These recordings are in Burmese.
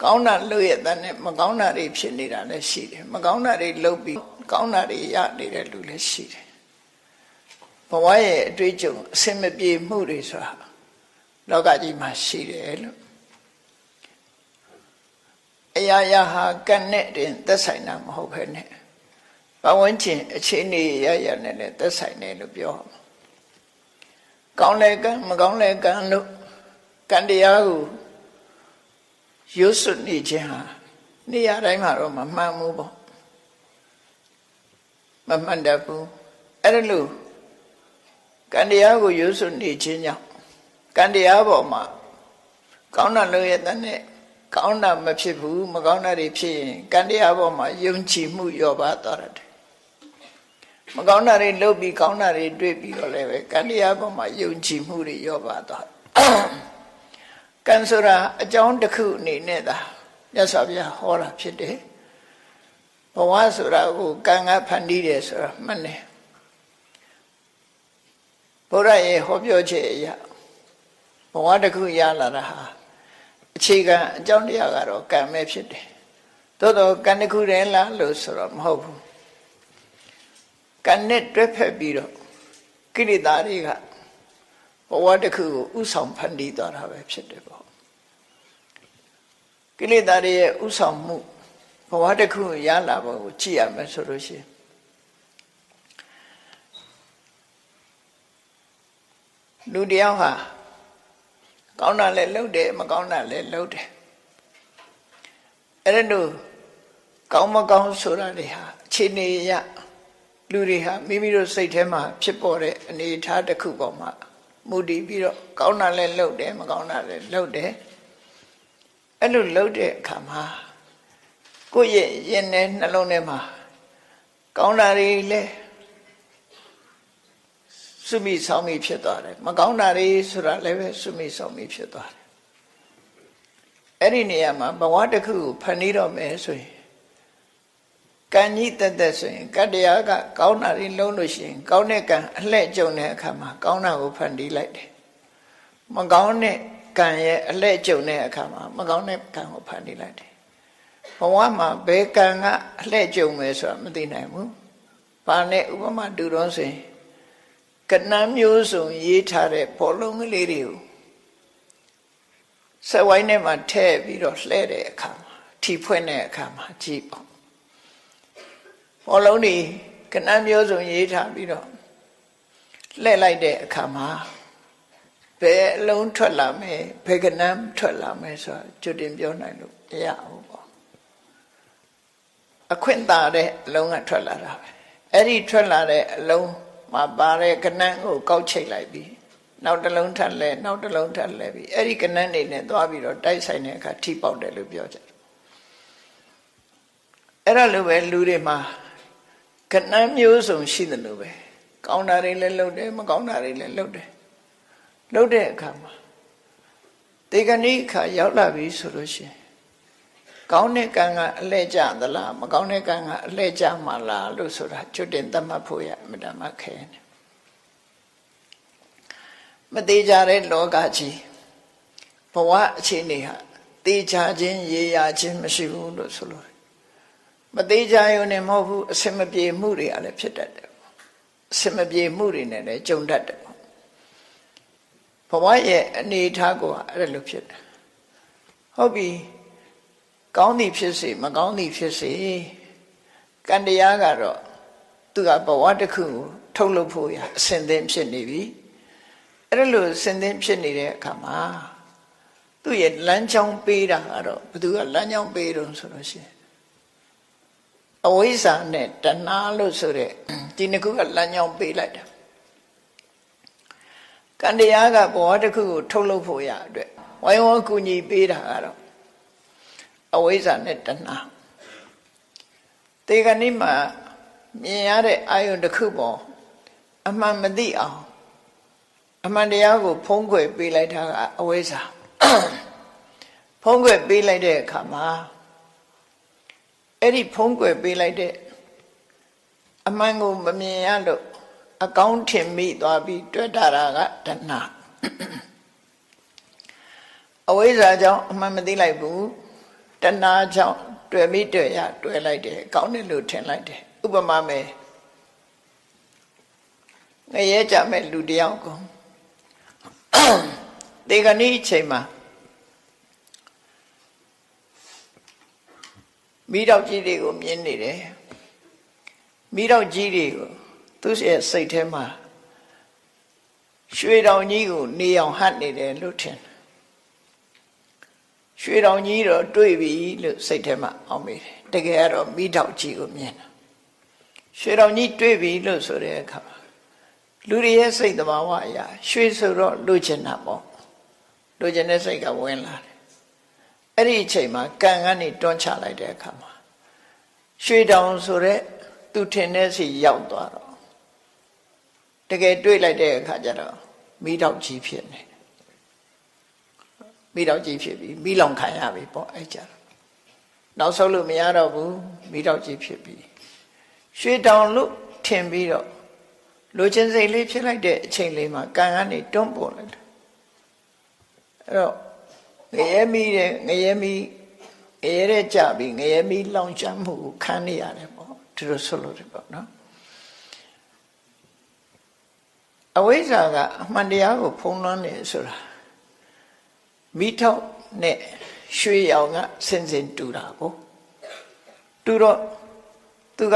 ကောင်းတာလုပ်ရတဲ့နဲ့မကောင်းတာတွေဖြစ်နေတာလည်းရှိတယ်မကောင်းတာတွေလုပ်ပြီးကောင်းတာတွေရနေတဲ့လူလည်းရှိတယ်ဘဝရဲ့အတွေ့အကြုံအစင်မပြေမှုတွေဆိုတာလောကကြီးမှာရှိတယ်လို့အရာရာဟာကံနဲ့တင်သက်ဆိုင်တာမဟုတ်ဘဲနဲ့ဘဝဝင်ချင်းအခြေအနေရရနဲ့လည်းသက်ဆိုင်တယ်လို့ပြောမှာကောင်းလဲကံမကောင်းလဲကံလို့ကံတရားကိုရွတ်စွနေခြင်းဟာနေရာတိုင်းမှာတော့မမှန်ဘူးပေါ့မမှန်တတ်ဘူးအဲ့ဒါလို့ကံတရားကိုရွတ်စွနေခြင်းကြောင့်ကံတရားပေါ်မှာကောင်းတာလုပ်ရတဲ့နဲ့ကောင်းတာမဖြစ်ဘူးမကောင်းတာတွေဖြစ်ရင်ကံတရားပေါ်မှာယုံကြည်မှုလျော့ပါသွားတယ်မကောင်းတာတွေလုပ်ပြီးကောင်းတာတွေတွေ့ပြီးတော့လည်းပဲကံတရားပေါ်မှာယုံကြည်မှုတွေလျော့ပါသွားကံဆိုတာအကြောင်းတစ်ခုအနေနဲ့သာမြတ်စွာဘုရားဟောတာဖြစ်တယ်ဘဝဆိုတာကိုကံကဖန်တီးတယ်ဆိုတာမှန်တယ်ဘုရားရဲ့ဟောပြောချက်အရဘဝတစ်ခုရလာတာဟာအခြေခံအကြောင်းတရားကတော့ကံပဲဖြစ်တယ်သို့တော့ကံတစ်ခုတည်းလားလို့ဆိုတော့မဟုတ်ဘူးကံနဲ့တွဲဖက်ပြီးတော့ကိလေသာတွေကဘဝတစ်ခုကိုဥဆောင်ဖန်တီးသွားတာပဲဖြစ်တယ်ပေါ့ကိလေသာတွေရဲ့ဥဆောင်မှုဘဝတစ်ခုရလာဖို့ကိုကြည့်ရမယ်ဆိုလို့ရှိရင်လူတယောက်ဟာကောင်းတာလည်းလုပ်တယ်မကောင်းတာလည်းလုပ်တယ်အဲ့ဒါတို့ကောင်းမကောင်းဆိုတာတွေဟာအခြေအနေရလူတွေဟာမိမိတို့စိတ်ထဲမှာဖြစ်ပေါ်တဲ့အနေအထားတစ်ခုပေါ်မှာမူတည်ပြီးတော့ကောင်းတာလည်းလုပ်တယ်မကောင်းတာလည်းလုပ်တယ်အဲ့လိုလုပ်တဲ့အခါမှာကိုယ့်ရဲ့ရင်ထဲနှလုံးထဲမှာကောင်းတာတွေလည်းစုမိဆောင်မိဖြစ်သွားတယ်မကောင်းတာတွေဆိုတာလည်းပဲစုမိဆောင်မိဖြစ်သွားတယ်အဲ့ဒီနေရာမှာဘဝတစ်ခုကိုဖန်တီးတော့မယ်ဆိုရင်ကံကြီးတက်တက်ဆိုရင်ကတ္တရားကကောင်းတာတွေလုံးလို့ရှိရင်ကောင်းတဲ့ကံအလှဲ့ကြုံတဲ့အခါမှာကောင်းတာကိုဖန်တီးလိုက်တယ်မကောင်းတဲ့ကံရဲ့အလှဲ့ကြုံတဲ့အခါမှာမကောင်းတဲ့ကံကိုဖန်တီးလိုက်တယ်ဘဝမှာဘယ်ကံကအလှဲ့ကြုံမယ်ဆိုတာမသိနိုင်ဘူးဘာနဲ့ဥပမာတူတော့ဆိုရင်ကဏ္ဍမျိုးစုံရေးထားတဲ့ဘောလုံးကလေးတွေကိုဆက်ဝိုင်းထဲမှာထည့်ပြီးတော့လှဲတဲ့အခါမှာထီဖွင့်တဲ့အခါမှာကြည့်ပေါ့ဘောလုံးတွေကဏ္ဍမျိုးစုံရေးထားပြီးတော့လှဲလိုက်တဲ့အခါမှာဘယ်အလုံးထွက်လာမယ်ဘယ်ကဏ္ဍထွက်လာမယ်ဆိုတာကြိုတင်ပြောနိုင်လို့မရဘူးပေါ့အခွင့်သာတဲ့အလုံးကထွက်လာတာပဲအဲ့ဒီထွက်လာတဲ့အလုံးမှာပါတဲ့ကဏ္ဍကိုကောက်ချိတ်လိုက်ပြီးနောက်တစ်လုံးထပ်လဲနောက်တစ်လုံးထပ်လဲပြီးအဲ့ဒီကဏ္ဍနေနဲ့သွားပြီးတော့တိုက်ဆိုင်တဲ့အခါထိပေါက်တယ်လို့ပြောကြတယ်အဲ့ဒါလိုပဲလူတွေမှာကဏ္ဍမျိုးစုံရှိတယ်လို့ပဲကောင်းတာတွေလည်းလုပ်တယ်မကောင်းတာတွေလည်းလုပ်တယ်လုပ်တဲ့အခါမှာတေဂဏိခါရောက်လာပြီဆိုလို့ရှိရင်ကောင်းတဲ့ကံကအလှဲ့ကျသလားမကောင်းတဲ့ကံကအလှဲ့ကျမှလားလို့ဆိုတာကျွတ်တင်သတ်မှတ်ဖို့ရအမှန်တမ်းခဲတယ်မသေးကြတဲ့လောကကြီးဘဝအခြေအနေဟာသေချာခြင်းရေရာခြင်းမရှိဘူးလို့ဆိုလို့မသေးကြရုံနဲ့မဟုတ်ဘူးအစင်မပြေမှုတွေကလည်းဖြစ်တတ်တယ်အစင်မပြေမှုတွေနဲ့လည်းကြုံတတ်တယ်ဘဝရဲ့အနေအထားကိုအဲ့လိုဖြစ်တယ်ဟုတ်ပြီကောင်းသည်ဖြစ်စေမကောင်းသည်ဖြစ်စေကံတရားကတော့သူကဘဝတစ်ခုကိုထုတ်လုပ်ဖို့ရအစဉ်သင်ဖြစ်နေပြီအဲ့ဒါလို့အစဉ်သင်ဖြစ်နေတဲ့အခါမှာသူ့ရဲ့လမ်းကြောင်းပေးတာကတော့ဘသူကလမ်းကြောင်းပေးတော့ဆိုလို့ရှိရင်အဝိဇ္ဇာနဲ့တဏှာလို့ဆိုတဲ့ဒီနှစ်ခုကလမ်းကြောင်းပေးလိုက်တယ်ကံတရားကဘဝတစ်ခုကိုထုတ်လုပ်ဖို့ရအတွက်ဝိုင်းဝန်းကူညီပေးတာကတော့အဝိဇ္ဇာနဲ့တဏှာတေဂဏိမှာမြင်ရတဲ့အာယုန်တစ်ခုပေါ်အမှန်မသိအောင်အမှန်တရားကိုဖုံးကွယ်ပေးလိုက်တာကအဝိဇ္ဇာဖုံးကွယ်ပေးလိုက်တဲ့အခါမှာအဲ့ဒီဖုံးကွယ်ပေးလိုက်တဲ့အမှန်ကိုမမြင်ရလို့အကောင်းထင်မိသွားပြီးတွေ့တာကတဏှာအဝိဇ္ဇာကြောင့်အမှန်မသိလိုက်ဘူး တဏှာကြောင့်တွေ့မိတွေ့ရတွေ့လိုက်တယ်ကောင်းတယ်လို့ထင်လိုက်တယ်ဥပမာမယ်ငရဲကြမဲ့လူတယောက်ကိုဒီကနေ့အချိန်မှာမိတော့ကြီးတွေကိုမြင်နေတယ်မိတော့ကြီးတွေကိုသူ့ရဲ့စိတ်ထဲမှာရွှေတောင်ကြီးကိုနေအောင်ဟတ်နေတယ်လို့ထင်ရွှေတောင်ကြီးတော့တွေ့ပြီလို့စိတ်ထဲမှာအောင်းမိတယ်တကယ်ကတော့မိတော့ကြီးကိုမြင်တာရွှေတောင်ကြီးတွေ့ပြီလို့ဆိုတဲ့အခါလူတွေရဲ့စိတ်သဘာဝအရာရွှေဆိုတော့လိုချင်တာပေါ့လိုချင်တဲ့စိတ်ကဝင်လာတယ်အဲ့ဒီအချိန်မှာကံကနေတွန်းချလိုက်တဲ့အခါမှာရွှေတောင်ဆိုတဲ့သူထင်တဲ့စီရောက်သွားတော့တကယ်တွေ့လိုက်တဲ့အခါကျတော့မိတော့ကြီးဖြစ်နေမိတော့ကြီးဖြစ်ပြီးမိလောင်ခံရပြီပေါ့အဲ့ကြတော့နောက်ဆုံးလို့မရတော့ဘူးမိတော့ကြီးဖြစ်ပြီးရွှေတောင်လို့ထင်ပြီးတော့လိုချင်စိတ်လေးဖြစ်လိုက်တဲ့အချိန်လေးမှာကံကနေတွန်းပို့လိုက်တယ်အဲ့တော့ငရဲမိတဲ့ငရဲမိငရဲတဲ့ကြပြီးငရဲမိလောင်ကျွမ်းမှုကိုခံနေရတယ်ပေါ့ဒီလိုဆိုလို့တယ်ပေါ့နော်အဝိဇ္ဇာကအမှန်တရားကိုဖုံးလွှမ်းနေဆိုတာမိထောက်နဲ့ရွှေရောင်ကစင်စင်တူတာကိုတူတော့သူက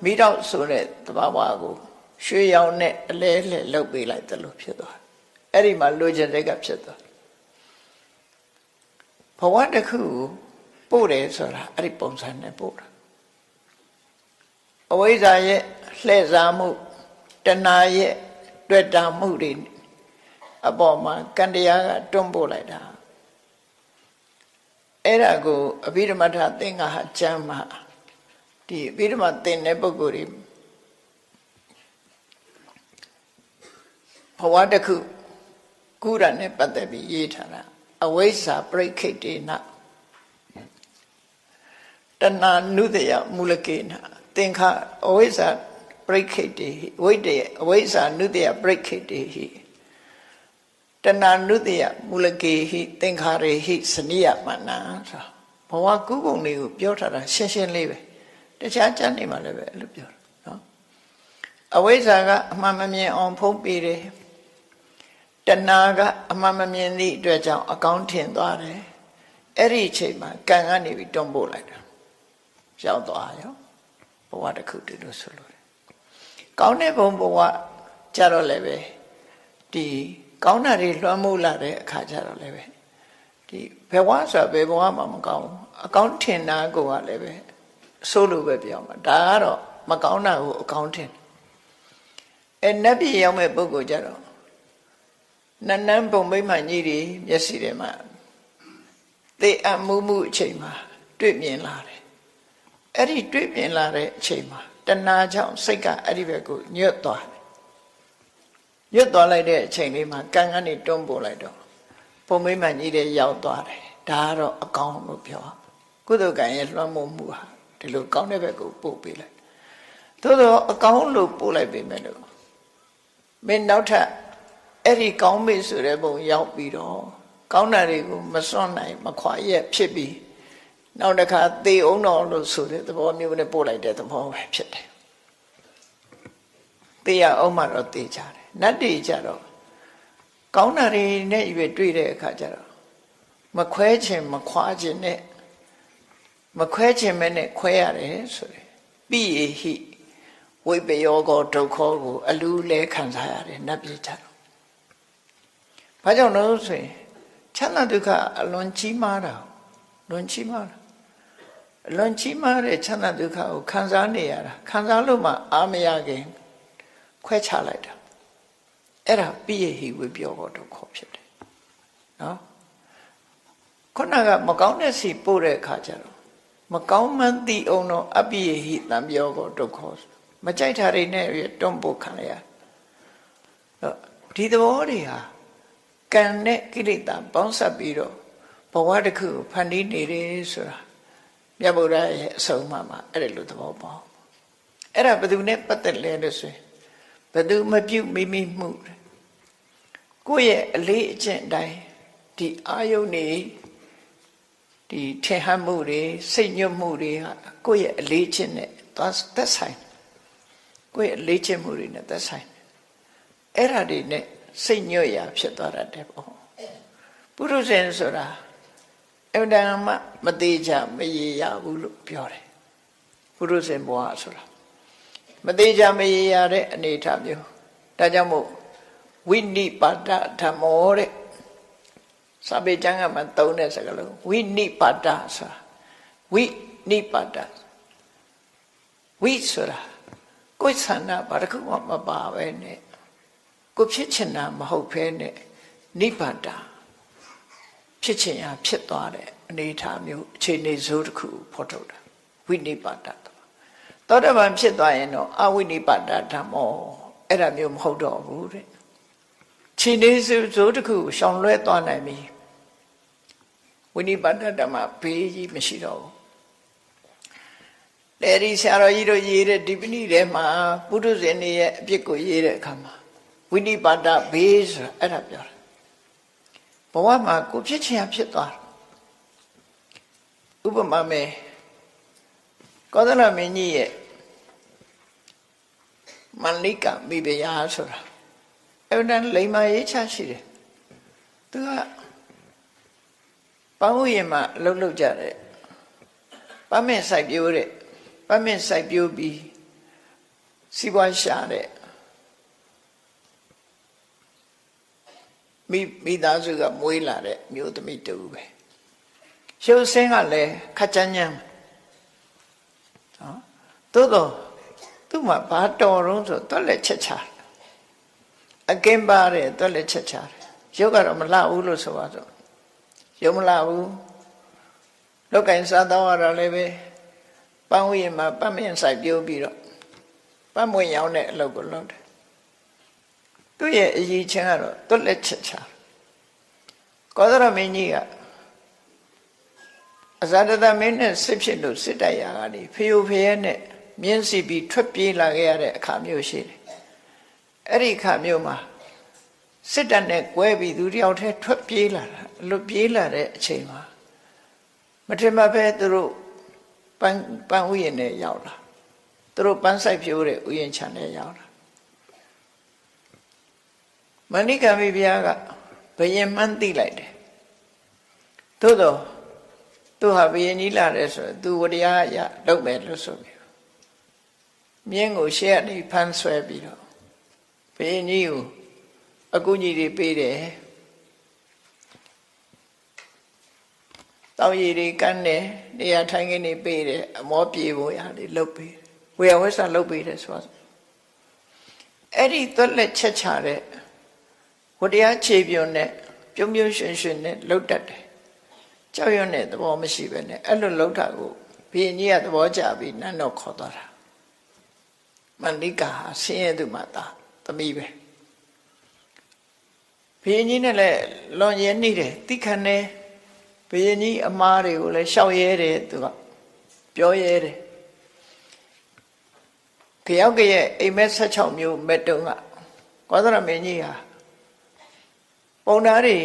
မိထောက်ဆိုတဲ့သဘာဝကိုရွှေရောင်နဲ့အလဲလှဲလှုပ်ပေးလိုက်တယ်လို့ဖြစ်သွားအဲ့ဒီမှာလိုချင်တဲ့ကဖြစ်သွားဘဝတစ်ခုပို့တယ်ဆိုတာအဲ့ဒီပုံစံနဲ့ပို့တာအဝိဇ္ဇာရဲ့လှည့်စားမှုတဏှာရဲ့တွေ့တာမှုတွေအပေါ်မှာကံတရားကတွန်းပို့လိုက်တာအဲ့ဒါကိုအဘိဓမ္မထသင်္ဃဟကျမ်းမှာဒီအဘိဓမ္မသင်တဲ့ပုဂ္ဂိုလ်တွေဘဝတစ်ခုကုရနဲ့ပတ်သက်ပြီးရေးထားတာအဝိဇ္ဇာပရိခိတ်တေနတဏှာနုတယမူလကေနသင်္ခအဝိဇ္ဇာပရိခိတ်တေဝိတ္တယအဝိဇ္ဇာနုတယပရိခိတ်တေဟိတဏှာနုတယမူလကေဟိသင်္ခါရေဟိစနိယမနာဆိုဘဝကုပုံလေးကိုပြောထားတာရှင်းရှင်းလေးပဲတခြားကျမ်းနေမှာလည်းပဲအဲ့လိုပြောတာနော်အဝိဇ္ဇာကအမှန်မမြင်အောင်ဖုံးပေးတယ်တဏှာကအမှန်မမြင်သည့်အတွက်ကြောင့်အကောင်းထင်သွားတယ်အဲ့ဒီအချိန်မှာကံကနေပြီးတွန်းပို့လိုက်တာရောက်သွားရောဘဝတစ်ခုတည်းလို့ဆိုလို့ကောင်းတဲ့ဘုံဘဝကြတော့လည်းပဲဒီကောင်းတာတွေလွှမ်းမိုးလာတဲ့အခါကြတော့လည်းပဲဒီဘဝဆိုတာဘယ်ဘဝမှမကောင်းဘူးအကောင်းထင်တာကိုကလည်းပဲဆိုးလို့ပဲပြောမှာဒါကတော့မကောင်းတာကိုအကောင်းထင်နတ်ပြည်ရောက်မဲ့ပုဂ္ဂိုလ်ကြတော့နန်းနန်းပုံမိမ့်မှကြီးတွေမျက်စိထဲမှာသေအပ်မှုအချိန်မှာတွေ့မြင်လာတယ်အဲ့ဒီတွေ့မြင်လာတဲ့အချိန်မှာတဏှာကြောင့်စိတ်ကအဲ့ဒီဘက်ကိုညွတ်သွားတယ်ညွတ်သွားလိုက်တဲ့အချိန်လေးမှာကံကနေတွန်းပို့လိုက်တော့ပုံမိမ့်မှကြီးတွေရောက်သွားတယ်ဒါကတော့အကောင်းလို့ပြောကုသိုလ်ကံရဲ့လွှမ်းမိုးမှုဟာဒီလိုကောင်းတဲ့ဘက်ကိုပို့ပေးလိုက်သို့တော့အကောင်းလို့ပို့လိုက်ပေမဲ့လို့မင်းနောက်ထပ်အဲ့ဒီကောင်းမေ့ဆိုတဲ့ဘုံရောက်ပြီးတော့ကောင်းတာတွေကိုမစွန့်နိုင်မခွာရက်ဖြစ်ပြီးနောက်တစ်ခါသေအောင်တော်လို့ဆိုတဲ့သဘောမျိုးနဲ့ပို့လိုက်တဲ့သဘောပဲဖြစ်တယ်သေရအောင်မှတော့သေကြတယ်နတ်တွေကြတော့ကောင်းတာတွေနဲ့ရွေတွေ့တဲ့အခါကျတော့မခွဲခြင်းမခွာခြင်းနဲ့မခွဲခြင်းမဲနဲ့ခွဲရတယ်ဆိုတယ်ပိယေဟိဝိပယောကောဒုက္ခကိုအလူလဲခံစားရတယ်နတ်ပြည်ကြတော့ဘာကြောင့်လို့ဆိုရင်ချမ်းသာဒုက္ခအလွန်ကြီးမားတာလွန်ကြီးမားတာအလွန်ကြီးမားတဲ့ချမ်းသာဒုက္ခကိုခံစားနေရတာခံစားလို့မှအာမရခင်ခွဲခြားလိုက်တာအဲ့ဒါပိယေဟိဝိပယောကောဒုက္ခဖြစ်တယ်နော်ခုနကမကောင်းတဲ့စီပို့တဲ့အခါကျတော့မကောင်းမှန်းသိအောင်တော့အပိယေဟိတံပြောကောဒုက္ခမကြိုက်တာတွေနဲ့တွန်းပို့ခံရဒီသဘောတွေဟာကံနဲ့ကိလေသာပေါင်းစပ်ပြီးတော့ဘဝတစ်ခုဖန်တီးနေတယ်ဆိုတာမြတ်ဗုဒ္ဓရဲ့အဆုံးအမမှာအဲ့ဒါလိုသဘောပေါက်အဲ့ဒါဘယ်သူနဲ့ပတ်သက်လဲလို့ဆိုရင်ဘယ်သူမပြုတ်မိမိမှုကိုယ့်ရဲ့အလေးအကျင့်တိုင်းဒီအာယုန်နေဒီ ဒီထင်ဟပ်မှုတွေစိတ်ညွတ်မှုတွေကကိုယ့်ရဲ့အလေးချင်းနဲ့သက်ဆိုင်ကိုယ့်ရဲ့အလေးချင်းမှုတွေနဲ့သက်ဆိုင်အဲ့ဒါတွေနဲ့စိတ်ညွတ်ရာဖြစ်သွားတတ်တယ်ပေါ့ပုရုဇဉ်ဆိုတာအမှန်တမ်းမသေးချာမရေရဘူးလို့ပြောတယ်ပုရုဇဉ်ဘဝဆိုတာမသေးချာမရေရတဲ့အနေအထားမျိုးဒါကြောင့်မို့ဝိနိပါဒဓမ္မောတဲ့စာပေကျမ်းကမှသုံးတဲ့စကားလုံးဝိနိပါဒဆိုတာဝိနိပါဒဝိဆိုတာကိုယ်ဆန္ဒဘာတစ်ခုမှမပါပဲနဲ့ကိုဖြစ်ချင်တာမဟုတ်ဘဲနဲ့နိဗ္ဗာန်ဖြစ်ချင်ရာဖြစ်သွားတဲ့အနေအထားမျိုးအခြေအနေစိုးတစ်ခုဖော်ထုတ်တာဝိနိပါဒသောတပန်ဖြစ်သွားရင်တော့အဝိနိပါဒဓမ္မောအဲ့ဒါမျိုးမဟုတ်တော့ဘူးတဲ့ခြေနေစိုးတစ်ခုရှောင်လွဲသွားနိုင်ပြီဝိနိပါဒဓမ္မဘေးကြီးမရှိတော့ဘူးလေဒီဆရာတော်ကြီးတို့ရေးတဲ့ဒီပဏိထဲမှာပုထုဇဉ်တွေရဲ့အပြစ်ကိုရေးတဲ့အခါမှာဝိနိပါဒဘေးဆိုတာအဲ့ဒါပြောတာဘဝမှာကိုဖြစ်ချင်ရဖြစ်သွားဥပမာမဲ့ကောသလမင်းကြီးရဲ့မန္လိကမိဖုရားဆိုတာအဲ့ဒါလိမ္မာရေးချရှိတယ်သူကပန်းဥယျာဉ်မှာလှုပ်လှုပ်ကြတယ်ပန်းမင်းစိုက်ပျိုးတဲ့ပန်းမင်းစိုက်ပျိုးပြီးစီးပွားရှာတဲ့မိသားစုကမွေးလာတဲ့မျိုးသမီးတူပဲရုပ်ဆင်းကလည်းခက်ကြမ်းကြမ်းနော်သို့တော့သူ့မှာဘာတော်တုံးဆိုတွက်လက်ချက်ချတယ်အကင်းပါတယ်တွက်လက်ချက်ချတယ်ရုပ်ကတော့မလှဘူးလို့ဆိုပါတော့ရုပ်မလှဘူးလောက်ကင်စားတော့ရတာလည်းပဲပန်းဝရင်မှာပန်းမင်းဆိုင်ပြိုးပြီးတော့ပန်းမွေရောင်းတဲ့အလုပ်ကိုလုပ်တယ်သူ့ရဲ့အရေးချင်းကတော့တွက်လက်ချက်ချကောသရမင်းကြီးကအဇာတတမင်းနဲ့စစ်ဖြစ်လို့စစ်တိုက်ရာကနေဖျို့ဖျဲနဲ့မြင်းစီပြီးထွက်ပြေးလာခဲ့ရတဲ့အခါမျိုးရှိတယ်အဲ့ဒီအခါမျိုးမှာစစ်တပ်နဲ့ကွဲပြီးသူတယောက်တည်းထွက်ပြေးလာတာလွတ်ပြေးလာတဲ့အချိန်မှာမထင်မှပဲသူတို့ပန်းဥယျာဉ်နဲ့ရောက်လာသူတို့ပန်းဆိုင်ဖြိုးတဲ့ဥယျာဉ်ခြံနဲ့ရောက်လာမဏိကမိဖုရားကဘယင်မှန်းသိလိုက်တယ်သို့တော့သူဟာဘယင်ကြီးလာတယ်ဆိုတော့သူဝတရားအရလုပ်မယ်လို့ဆိုပြီးမြင်းကိုရှေ့ကနေဖမ်းဆွဲပြီးတော့ဘယင်ကြီးကိုအကူကြီးတွေပေးတယ်တောင်ရည်တွေကန်းတယ်နေရာထိုင်ခင်းတွေပေးတယ်အမောပြေဖို့ရတယ်လုပ်ပေးဝေယဝဆလုပ်ပေးတယ်ဆိုတော့အဲ့ဒီသွက်လက်ချက်ချတဲ့ဝတရားခြေပြုံနဲ့ပြုံးပြုံးရွှင်ရွှင်နဲ့လှုပ်တတ်တယ်ကြောက်ရွံ့တဲ့သဘောမရှိပဲနဲ့အဲ့လိုလှုပ်တာကိုဘုရင်ကြီးကသဘောကျပြီးနန်းတော်ခေါ်သွားတာမန္လိကာဟာဆင်းရဲသူမှသာသမီးပဲဘုရင်ကြီးနဲ့လည်းလွန်ရဲနေတယ်တိခဏနဲ့ဘုရင်ကြီးအမားတွေကိုလည်းရှောက်ရဲတယ်သူကပြောရဲတယ်ကြောက်ကရဲ့အိမ်မက်16မျိုးမက်တုံးကကောသရမင်းကြီးဟာပုံသားတွေ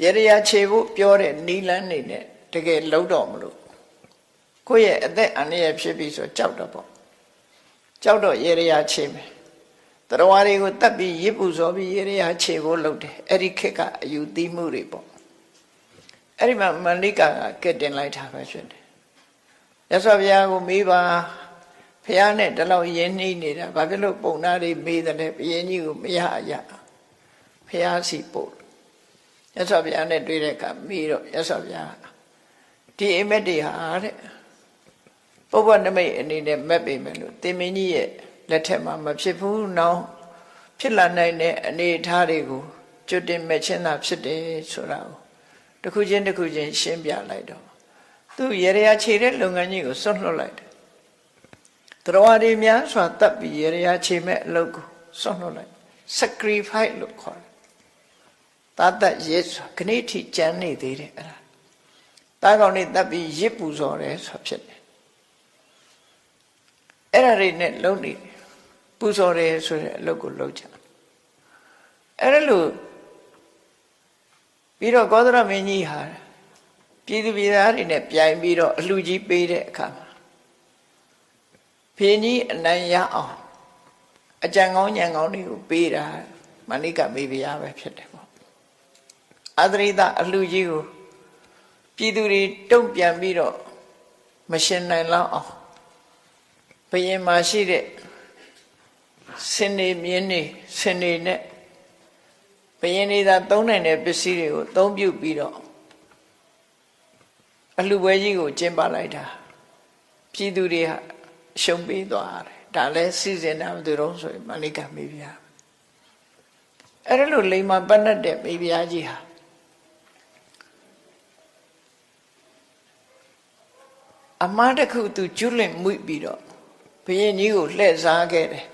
ရေရခြေဖို့ပြောတဲ့နီလန်းနေနဲ့တကယ်လုံးတော့မလို့ကိုယ့်ရဲ့အသက်အန္တရာယ်ဖြစ်ပြီဆိုကြောက်တော့ပေါ့ကြောက်တော့ရေရခြေမယ်တရားတွေကိုတတ်ပြီးရစ်ပူစောပြီးရေရခြေဖို့လုပ်တယ်အဲ့ဒီခေတ်ကအယူသီးမှုတွေပေါ့အဲ့ဒီမှာမန္လိကာကကက်တင်လိုက်တာပဲဖြစ်တယ်ရသော်ဘုရားကိုမေးပါဘုရားနဲ့ဒီလောက်ရင်းနှီးနေတာဘာဖြစ်လို့ပုံသားတွေမေးတယ်လဲဘုရင်ကြီးကိုမရရဘုရားစီပို့ရသော်ဘုရားနဲ့တွေ့တဲ့အခါမေးတော့ရသော်ဘုရားဒီအိမ်မက်တွေဟာတဲ့ပုဗ္ဗနမိတ်အနေနဲ့မက်ပေမယ်လို့သင်မင်းကြီးရဲ့လက်ထက်မှာမဖြစ်ဘူးနောက်ဖြစ်လာနိုင်တဲ့အနေအထားတွေကိုကျွတ်တင်မဲ့ချင်းသာဖြစ်တယ်ဆိုတာကိုတစ်ခုချင်းတစ်ခုချင်းရှင်းပြလိုက်တော့သူရေရခြေတဲ့လုပ်ငန်းကြီးကိုစွန့်လွတ်လိုက်တယ်တရားတွေများစွာတပ်ပြီးရေရခြေမဲ့အလုပ်ကိုစွန့်လွတ်လိုက် sacrifice လို့ခေါ်တယ်တာတတ်ရဲစွာခဏိထိကြမ်းနေသေးတယ်အဲ့ဒါတားကောင်တွေတပ်ပြီးရစ်ပူစော်တယ်ဆိုဖြစ်တယ်အဲ့ဒါတွေနဲ့လုံးနေပူဇော်တယ်ဆိုတဲ့အလုပ်ကိုလုပ်ကြအဲ့ဒါလို့ ပြီးတော့ကောသလမင်းကြီးဟာပြည်သူပြည်သားတွေနဲ့ပြိုင်ပြီးတော့အလှကြီးပေးတဲ့အခါမှာဘုရင်ကြီးအနိုင်ရအောင်အကြံကောင်းဉာဏ်ကောင်းတွေကိုပေးတာမဏိကမေဘုရားပဲဖြစ်တယ်ပေါ့အသရိတအလှကြီးကိုပြည်သူတွေတုံ့ပြန်ပြီးတော့မရှင်နိုင်လောက်အောင်ဘုရင်မှာရှိတဲ့စင်နေမြင်းနေစင်နေနဲ့ဘုရင်တွေသာသုံးနိုင်တဲ့ပစ္စည်းတွေကိုသုံးပြုပြီးတော့အလှပွဲကြီးကိုကျင်းပလိုက်တာပြည်သူတွေဟာရှုံးပေးသွားတယ်ဒါလည်းစီစဉ်တာဘယ်သူတော့ဆိုရင်မဏိကမေဘုရားအဲ့ဒါလိုလိမ္မာပတ်တ်တဲ့မေဘုရားကြီးဟာအမှားတစ်ခုသူကျွလွင့်မှုပြီးတော့ဘုရင်ကြီးကိုလှည့်စားခဲ့တယ်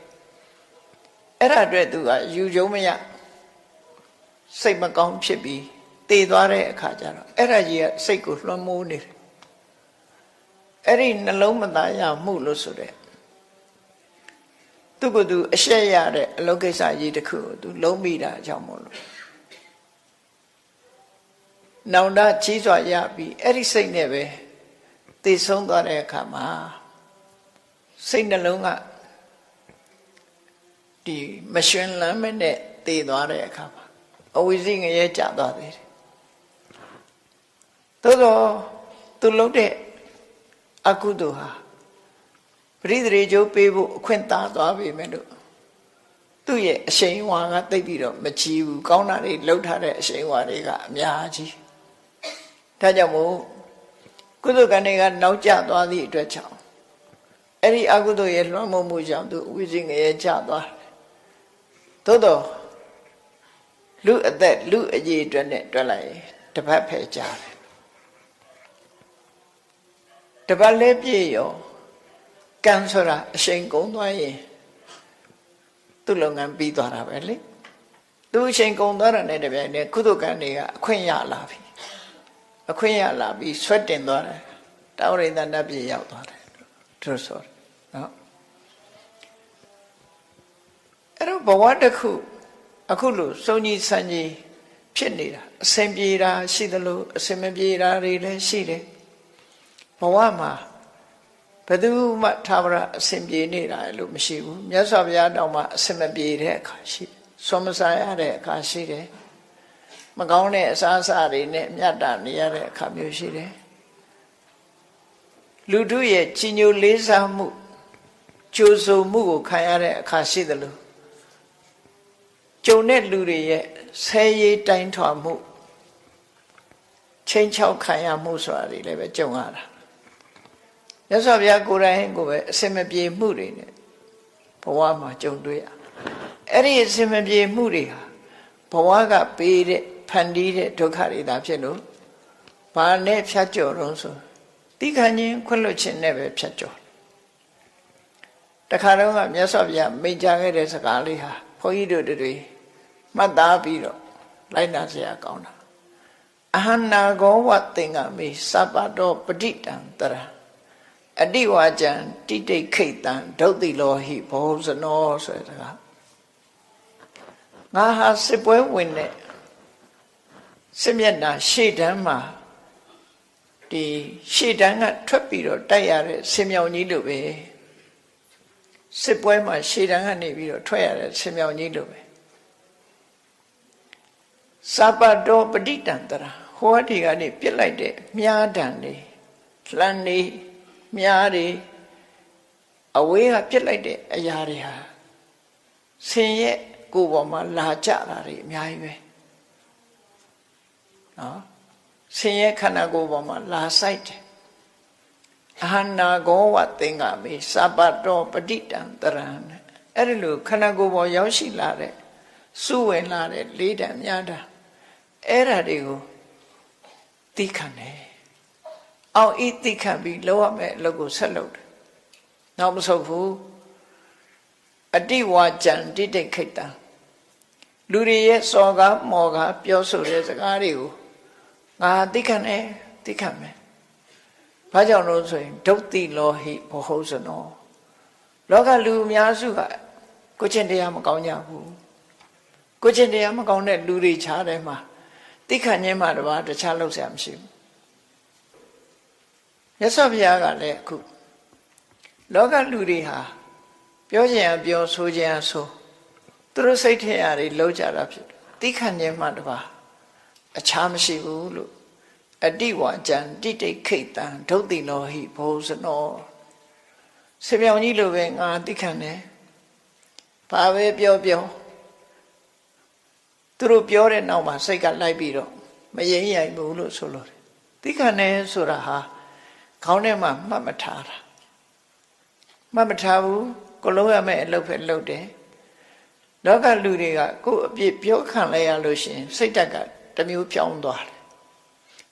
အဲ့ဒါအတွက်သူကယူကြုံမရစိတ်မကောင်းဖြစ်ပြီးတည်သွားတဲ့အခါကျတော့အဲ့ဒါကြီးကစိတ်ကိုလွှမ်းမိုးနေတယ်အဲ့ဒီနှလုံးမသားရမှုလို့ဆိုတဲ့သူကသူအရှက်ရတဲ့အလုပ်ကိစ္စကြီးတစ်ခုကိုသူလုံးမိတာအကြောင်းမို့လို့နောင်တကြီးစွာရပြီးအဲ့ဒီစိတ်နဲ့ပဲတည်ဆုံးသွားတဲ့အခါမှာစိတ်နှလုံးကဒီမရှင်လန်းမနဲ့တည်သွားတဲ့အခါမှာအဝိဇ္ဇငရဲကျသွားသေးတယ်သို့တော့သူလုပ်တဲ့အကုသိုလ်ဟာပရိသေကျိုးပေးဖို့အခွင့်သာသွားပြီမဲ့လို့သူ့ရဲ့အရှိန်ဝါကတိတ်ပြီးတော့မချီဘူးကောင်းတာတွေလှုပ်ထားတဲ့အရှိန်ဝါတွေကအများကြီးဒါကြောင့်မို့ကုသိုလ်ကံတွေကနောက်ကျသွားသည့်အတွက်ကြောင့်အဲ့ဒီအကုသိုလ်ရဲ့လွှမ်းမိုးမှုကြောင့်သူဝိဇ္ဇငရဲကျသွားတယ်သို့တော့လူအသက်လူအကြီးအတွက်နဲ့တွက်လိုက်ရင်တပတ်ဖယ်ကြတယ်တပတ်လဲပြည့်ရောကံဆိုတာအရှိန်ကုန်သွားရင်သူ့လုပ်ငန်းပြီးသွားတာပဲလေသူအရှိန်ကုန်သွားတာနဲ့တပြိုင်နက်ကုသိုလ်ကံတွေကအခွင့်ရလာပြီအခွင့်ရလာပြီးဆွတ်တင်သွားတယ်တာဝရိန္ဒနတ်ပြည်ရောက်သွားတယ်သူဆိုနော်အဲ့တော့ဘဝတစ်ခုအခုလို့စုံကြီးဆန်းကြီးဖြစ်နေတာအစဉ်ပြေတာရှိသလိုအစဉ်မပြေတာတွေလည်းရှိတယ်ဘဝမှာဘယ်သူမှသာဝရအစဉ်ပြေနေတာလို့မရှိဘူးမြတ်စွာဘုရားတောင်မှအစဉ်မပြေတဲ့အခါရှိတယ်ဆွမ်းမစားရတဲ့အခါရှိတယ်မကောင်းတဲ့အစားအစာတွေနဲ့မြတ်တာနေရတဲ့အခါမျိုးရှိတယ်လူတို့ရဲ့ကြီးညိုလေးစားမှုကြိုးစုံမှုကိုခံရတဲ့အခါရှိသလိုကြုံတဲ့လူတွေရဲ့ဆဲရေးတိုင်းထွာမှုချင်းချောက်ခံရမှုဆိုတာတွေလည်းပဲကြုံရတာမြတ်စွာဘုရားကိုယ်တိုင်ကိုပဲအစင်မပြေမှုတွေနဲ့ဘဝမှာကြုံတွေ့ရအဲ့ဒီအစင်မပြေမှုတွေဟာဘဝကပေးတဲ့ဖန်တီးတဲ့ဒုက္ခတွေသာဖြစ်လို့ဘာနဲ့ဖြတ်ကျော်တော့ဆိုတိခဏချင်းခွင့်လွှတ်ခြင်းနဲ့ပဲဖြတ်ကျော်တခါတော့ကမြတ်စွာဘုရားမိန့်ကြားခဲ့တဲ့စကားလေးဟာဘုန်းကြီးတို့တွေမှတ်သားပြီးတော့လိုက်နာစရာကောင်းတာအဟနာဂောဝသင်္ကမေစပတောပဋိတံတရအတိဝါကျံတိတိခိတံဒုတ်တိလောဟိဘောဇနောဆိုတဲ့စကားငါဟာစစ်ပွဲဝင်တဲ့စစ်မျက်နှာရှေ့တန်းမှာဒီရှေ့တန်းကထွက်ပြီးတော့တိုက်ရတဲ့ဆင်မြောင်ကြီးလိုပဲစစ်ပွဲမှာရှေ့တန်းကနေပြီးတော့ထွက်ရတဲ့ဆင်မြောင်ကြီးလိုပဲစပတောပဋိတံတရာဟောဒီကနေပြစ်လိုက်တဲ့မြားတံတွေလှမ်းနေမြားတွေအဝေးကပြစ်လိုက်တဲ့အရာတွေဟာဆင်ရဲ့ကိုယ်ပေါ်မှာလာကြတာတွေအများကြီးပဲနော်ဆင်ရဲ့ခန္ဓာကိုယ်ပေါ်မှာလာဆိုင်တယ်အဟနာဂောဝသင်္ကမေစပတောပဋိတံတရံအဲ့ဒီလိုခန္ဓာကိုယ်ပေါ်ရောက်ရှိလာတဲ့စုဝင်လာတဲ့လေးတံမြားတံအဲ့ဓာတွေကိုသိခံတယ်အောင်ဤသိခံပြီးလောက်ရမယ်အလုပ်ကိုဆက်လုပ်တယ်နောက်မဆုတ်ဘူးအတိဝါကြံတိတိခိတံလူတွေရဲ့စော်ကားမော်ကားပြောဆိုတဲ့စကားတွေကိုငါသိခံတယ်သိခံမယ်ဘာကြောင့်လို့ဆိုရင်ဒုတ်တိလောဟိဘောဟုဇနောလောကလူအများစုကကိုချင်းတရားမကောင်းကြဘူးကိုချင်းတရားမကောင်းတဲ့လူတွေခြားထဲမှာ သိခံခြင်းမှတပါးတခြားလုပ်เสียမရှိဘူးမြတ်စွာဘုရားကလည်းအခုလောကလူတွေဟာပြောခြင်းအပြောဆိုခြင်းအဆိုသူတို့စိတ်ထဲအရာတွေလုံးကြတာဖြစ်သိခံခြင်းမှတပါးအခြားမရှိဘူးလို့အတိဝါကြံတိတိခိတ်တံဒုတ်တိလောဟိဘောဇနောဆေပြောင်ကြီးလိုပဲငါသိခံတယ်ဘာပဲပြောပြောသူတို့ပြောတဲ့နောက်မှာစိတ်ကလိုက်ပြီးတော့မရင်ရိုင်ဘူးလို့ဆိုလို့သိခံတယ်ဆိုတာဟာခေါင်းထဲမှာမှတ်မထားတာမှတ်မထားဘူးကိုလုံးရမယ့်အလုပ်ပဲလုပ်တယ်လောကလူတွေကကိုယ်အပြစ်ပြောခံလိုက်ရလို့ရှိရင်စိတ်ဓာတ်ကတစ်မျိုးပြောင်းသွားတယ်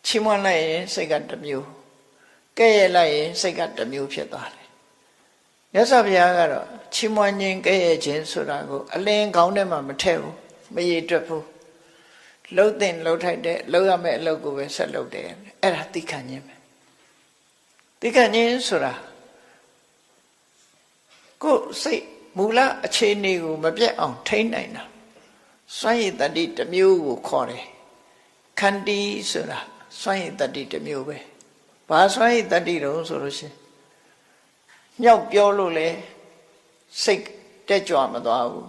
ချီးမွမ်းလိုက်ရင်စိတ်ကတစ်မျိုးကဲ့ရဲ့လိုက်ရင်စိတ်ကတစ်မျိုးဖြစ်သွားတယ်မြတ်စွာဘုရားကတော့ချီးမွမ်းခြင်းကဲ့ရဲ့ခြင်းဆိုတာကိုအလင်းခေါင်းထဲမှာမထည့်ဘူးမရေတွက်ဘူးလှုပ်တဲ့လှုပ်ထိုက်တဲ့လှုပ်ရမယ့်အလုပ်ကိုပဲဆက်လုပ်တယ်အဲ့ဒါသိခံခြင်းပဲသိခံခြင်းဆိုတာကိုယ်စိတ်မူလအခြေအနေကိုမပြတ်အောင်ထိန်းနိုင်တာစွန့်ရည်တတိတစ်မျိုးကိုခေါ်တယ်ခန္တီဆိုတာစွန့်ရည်တတိတစ်မျိုးပဲဘာစွန့်ရည်တတိတုံးဆိုလို့ရှိရင်မြောက်ပြောလို့လေစိတ်တက်ကြွမသွားဘူး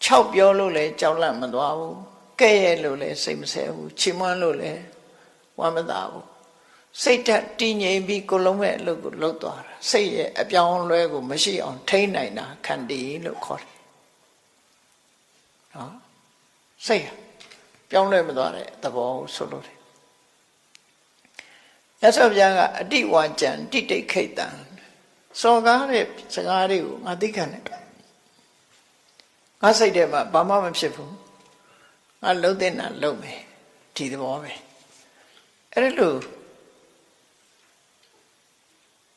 ၆ပြောလို့လေကြောက်လန့်မသွားဘူးကဲ့ရဲ့လို့လေစိတ်မဆဲဘူးချီးမွမ်းလို့လေဝမ်းမသာဘူးစိတ်ဓာတ်တည်ငြိမ်ပြီးကိုလုံးမဲ့အလုပ်ကိုလုပ်သွားတာစိတ်ရဲ့အပြောင်းအလဲကိုမရှိအောင်ထိန်းနိုင်တာခန္တီလို့ခေါ်တယ်နော်စိတ်ပြောင်းလဲမသွားတဲ့သဘောကိုဆိုလို့တယ်မြတ်စွာဘုရားကအတိဝါကြံတိတိခိတ်တံစော်ကားတဲ့စကားတွေကိုငါသိခံတယ်ငါစိတ်ထဲမှာဘာမှမဖြစ်ဘူးငါလုံးတဲ့နာလုံးမယ်ဒီသဘောပဲအဲ့လို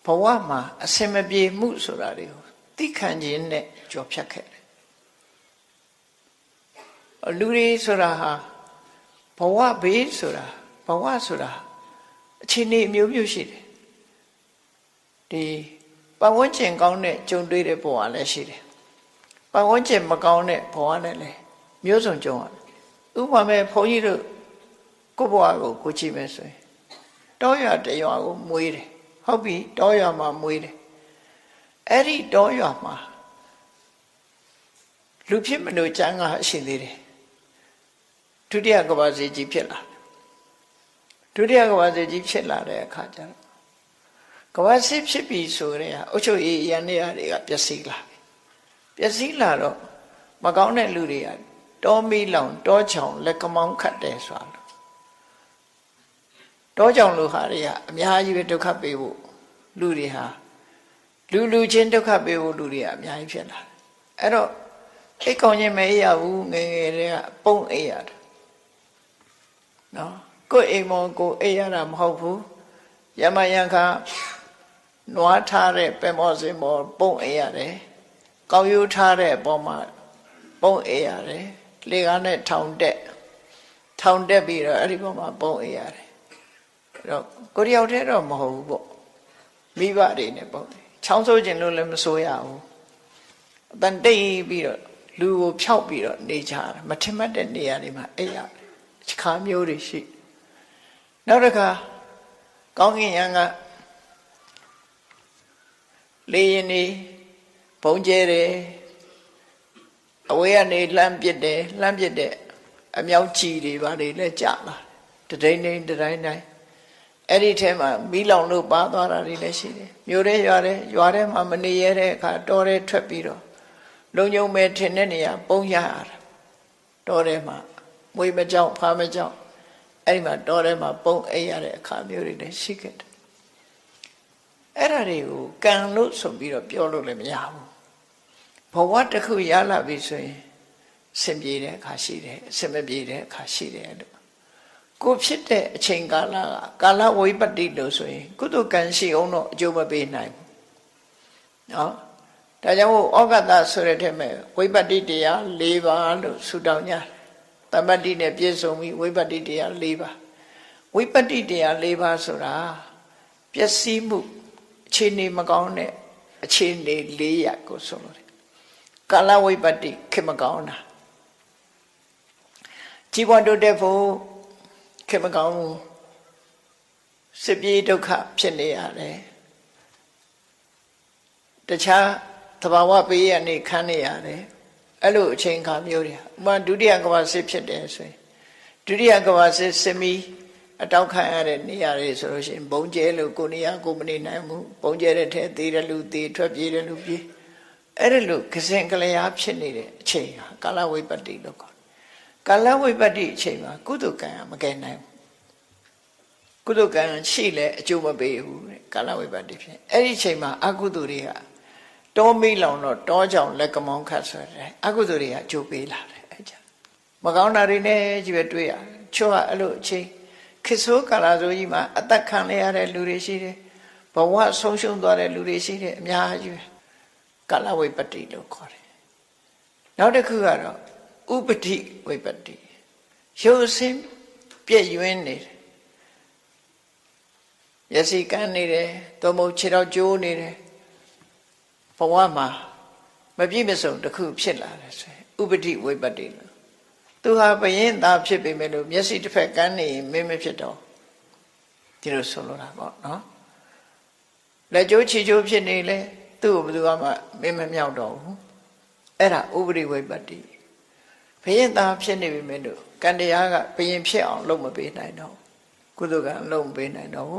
ဘဝမှာအစင်မပြေမှုဆိုတာတွေကိုသိခံခြင်းနဲ့ကြော်ဖြတ်ခဲ့တယ်လူတွေဆိုတာဟာဘဝဘေးဆိုတာဘဝဆိုတာအခြေအနေအမျိုးမျိုးရှိတယ်ဒီပတ်ဝန်းကျင်ကောင်းတဲ့ကြုံတွေ့တဲ့ဘဝလည်းရှိတယ်ပတ်ဝန်းကျင်မကောင်းတဲ့ဘဝနဲ့လည်းမျိုးစုံကြုံရတယ်ဥပမာမဲ့ဘုန်းကြီးတို့ကိုယ့်ဘဝကိုကြည့်မယ်ဆိုရင်တောရွာတရွာကိုမွေးတယ်ဟုတ်ပြီတောရွာမှာမွေးတယ်အဲ့ဒီတောရွာမှာလူဖြစ်မလို့ကျမ်းကအရှိသေးတယ်ဒုတိယကမ္ဘာစစ်ကြီးဖြစ်လာဒုတိယကမ္ဘာစစ်ကြီးဖြစ်လာတဲ့အခါကျတော့ကမ္ဘာစစ်ဖြစ်ပြီဆိုရင်အုတ်ချုပ်ရေးရန်နေရတွေကပျက်စီးလာပျက်စီးလာတော့မကောင်းတဲ့လူတွေကတောမီးလောင်တောချောင်လက်ကမောင်းခတ်တယ်ဆိုတာတောချောင်လူဟာတွေကအများကြီးပဲဒုက္ခပေးဖို့လူတွေဟာလူချင်းဒုက္ခပေးဖို့လူတွေကအများကြီးဖြစ်လာတယ်အဲ့တော့အိတ်ကောင်းခြင်းမအေးရဘူးငယ်ငယ်တွေကပုံအေးရတယ်နော်ကိုယ်အိမ်မောကိုအေးရတာမဟုတ်ဘူးယမယံခါနွားထားတဲ့ပင်မောစင်မောပုံအေးရတယ်ကောင်းရိုးထားတဲ့အပေါ်မှာပုံအေးရတယ်လေကားနဲ့ထောင်တက်ပြီးတော့အဲ့ဒီပေါ်မှာပုံအေးရတယ်အဲ့တော့ကိုယ်တယောက်တည်းတော့မဟုတ်ဘူးပေါ့မိဘတွေနဲ့ပုံချောင်းဆိုးခြင်းလို့လည်းမဆိုရဘူးအတန်တိတ်ပြီးတော့လူကိုဖြောက်ပြီးတော့နေကြတာမထင်မှတ်တဲ့နေရာတွေမှာအဲ့ရခါမျိုးတွေရှိနောက်တစ်ခါကောင်းကင်ယံကလေရင်နေဘုံကျဲတယ်အဝေးကနေလှမ်းပစ်တဲ့အမြောက်ကြီးတွေဘာတွေလဲကြာလာတတိုင်းတိုင်းအဲ့ဒီထဲမှာမီးလောင်လို့ပါသွားတာတွေလည်းရှိတယ်မြို့ထဲရွာထဲမှာမနေရတဲ့အခါတောထဲထွက်ပြီးတော့လုံုံမဲ့ထင်တဲ့နေရာပုံရရတာတောထဲမှာမွေးမကြောက်ဖားမကြောက်အဲ့ဒီမှာတောထဲမှာပုံအိပ်ရတဲ့အခါမျိုးတွေလည်းရှိခဲ့တယ်အဲ့ဒါတွေကိုကံလို့ဆိုပြီးတော့ပြောလို့လည်းမရဘူးဘဝတစ်ခုရလာပြီဆိုရင်စင်ပြေတဲ့အခါရှိတယ်အစင်မပြေတဲ့အခါရှိတယ်လို့ကိုဖြစ်တဲ့အချိန်ကာလကကာလဝိပတ္တိလို့ဆိုရင်ကုသကံရှိအောင်တော့အကျိုးမပေးနိုင်ဘူးနော်ဒါကြောင့်ဩဃတဆိုတဲ့ထဲမှာဝိပတ္တိတရား၄ပါးလို့ဆုတောင်းကြတယ်တမ္ပတ္တိနဲ့ပြည့်စုံပြီးဝိပတ္တိတရား၄ပါးဝိပတ္တိတရား၄ပါးဆိုတာပျက်စီးမှုအခြေအနေမကောင်းတဲ့အခြေအနေ၄ရပ်ကိုဆိုလို့တယ်ကာလဝိပတ္တိခေမကောင်းတာជីវွန်တိုးတက်ဖို့ ခင်မကောင်းဘူးစစ်ပြေးဒုက္ခဖြစ်နေရတယ်တခြားသဘာဝပေးရနေခံနေရတယ်အဲ့လိုအချိန်ခါမျိုးတွေဥပမာဒုတိယကမ္ဘာစစ်ဖြစ်တယ်ဆိုရင်ဒုတိယကမ္ဘာစစ်စစ်မီအတောက်ခံရတဲ့နေရာတွေဆိုလို့ရှိရင်ဘုံကျဲလို့ကိုနေရကိုမနေနိုင်ဘူးဘုံကျဲတဲ့ထဲသေးတယ်လူသေးထွက်ပြေးတယ်လူပြေးအဲ့ဒါလို့ကစင်ကလျာဖြစ်နေတဲ့အချိန်ဟာကာလဝိပတ္တိလို့ခေါ်တယ်ကာလဝိပတ္တိအချိန်မှာကုသကံမကဲနိုင်ဘူးကုသကံရှိလဲအကျိုးမပေးဘူးတဲ့ကာလဝိပတ္တိဖြစ်အဲ့ဒီအချိန်မှာအကုသိုလ်တွေကတောမိလောင်တော့တောကြောင့်လက်ကမောင်းခတ်ဆိုတယ်အကုသိုလ်တွေကအကျိုးပေးလာတယ်အဲ့ကြမကောင်းတာတွေနဲ့ကြီးပဲတွေ့ရတယ်ချို့ကအဲ့လိုအချိန်ခေတ်ဆိုးကာလဆိုကြီးမှာအသက်ခံရတဲ့လူတွေရှိတယ်ဘဝဆုံးရှုံးသွားတဲ့လူတွေရှိတယ်အများကြီးပဲကာလဝိပတ္တိလို့ခေါ်တယ်နောက်တစ်ခုကတော့ဥပတိဝိပတ္တိရုပ်ဆင်းပြည့်ယွင်းနေတယ်မျက်စိကန်းနေတယ်သို့မဟုတ်ခြေထောက်ကျိုးနေတယ်ဘဝမှာမပြည့်မစုံတစ်ခုဖြစ်လာတယ်ဆိုရင်ဥပတိဝိပတ္တိလို့သူဟာဘယင်းသားဖြစ်ပေမဲ့လို့မျက်စိတစ်ဖက်ကန်းနေရင်မင်းမဖြစ်တော့ဒီလိုဆိုလိုတာပေါ့နော်လက်ကျိုးခြေကျိုးဖြစ်နေလေသူ့ကိုဘယ်သူမှမင်းမမြောက်တော့ဘူးအဲ့ဒါဥပတိဝိပတ္တိဘယင်းသားဖြစ်နေပေမဲ့လို့ကံတရားကဘယင်းဖြစ်အောင်လုပ်မပေးနိုင်တော့ကုသကံလုပ်မပေးနိုင်တော့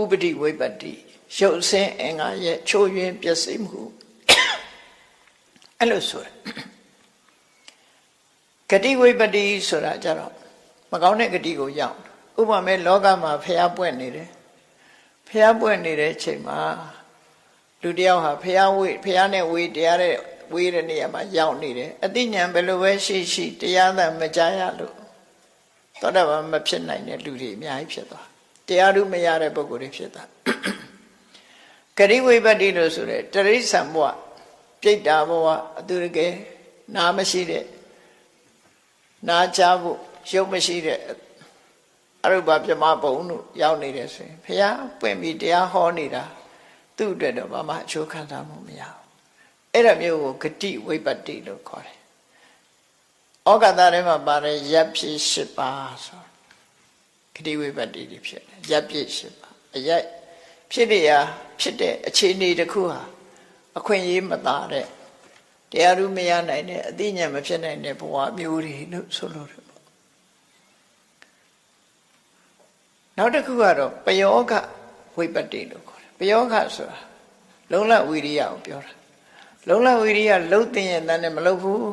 ဥပတိဝိပတ္တိရုပ်ဆင်းအင်္ဂါရဲ့ချိုးယွင်းပျက်စီးမှုအဲ့လိုဆိုတယ်ဂတိဝိပတ္တိဆိုတာကြတော့မကောင်းတဲ့ဂတိကိုရောက်ဥပမာလောကမှာဖျားပွင့်နေတယ်ဖျားပွင့်နေတဲ့ချိန်မှာလူတယောက်ဟာဖျားနဲ့ဝေးတရားတဲ့ဝေးတဲ့နေရာမှာရောက်နေတယ်အတိညာဏ်ဘယ်လိုပဲရှိတရားသာမကြားရလို့သောတာပန်မဖြစ်နိုင်တဲ့လူတွေအများကြီးဖြစ်သွားတရားဓုမရတဲ့ပုဂ္ဂိုလ်တွေဖြစ်သွားဂတိဝိပတ္တိလို့ဆိုတဲ့တရိစ္ဆာန်ဘဝပြိတ္တာဘဝအတူတကယ်နားမရှိတဲ့နားချဖို့ရုပ်မရှိတဲ့အရုပပြမဘုံတို့ရောက်နေတယ်ဆိုရင်ဘုရားပွင့်ပြီးတရားဟောနေတာသူ့အတွက်တော့ဘာမှအကျိုးခံစားမှုမရဘူးအဲ့ဒါမျိုးကိုဂတိဝိပတ္တိလို့ခေါ်တယ်ဩဃတထဲမှာပါတယ်ရပ်ဖြစ်၈ပါးဆိုဂတိဝိပတ္တိတွေဖြစ်တယ်ရပ်ဖြစ်၈ပါးအရပ်ဖြစ်ရဖြစ်တဲ့အခြေအနေတစ်ခုဟာအခွင့်အရေးမသာတဲ့တရားဓုမရနိုင်တဲ့အသိဉာဏ်မဖြစ်နိုင်တဲ့ဘဝမျိုးတွေလို့ဆိုလို့တယ်ပေါ့နောက်တစ်ခုကတော့ပယောဂဝိပတ္တိလို့ခေါ်တယ်ပယောဂဆိုတာလုံလဝိရိယကိုပြောတာလုံလဝိရိယလှုပ်တင်ရတဲ့နဲ့မလှုပ်ဘူး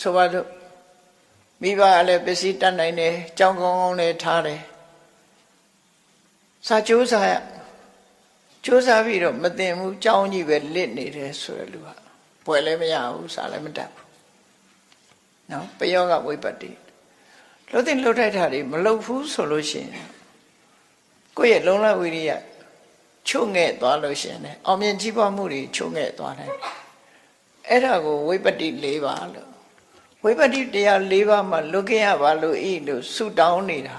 ဆိုပါတော့မိဘလည်းပစ္စည်းတတ်နိုင်တယ်ကြောင်းကောင်းကောင်းလည်းထားတယ်စာကြိုးစားပြီးတော့မသိဘူးကြောင်းကြီးပဲလစ်နေတယ်ဆိုတဲ့လူကပွဲလည်းမရဘူးစာလည်းမတတ်ဘူးနော်ပယောဂဝိပတ္တိလှုပ်တင်လှုပ်ထိုက်တာတွေမလှုပ်ဘူးဆိုလို့ရှိရင်ကိုယ့်ရဲ့လုံလဝိရိယချုံငဲ့သွားလို့ရှိရင်အောင်မြင်ကြီးပွားမှုတွေချုံငဲ့သွားတယ်အဲ့ဒါကိုဝိပတ္တိ၄ပါးလို့ဝိပတ္တိတရား၄ပါးမှာလွတ်ခဲ့ရပါလို့ဤလို့ဆုတောင်းနေတာ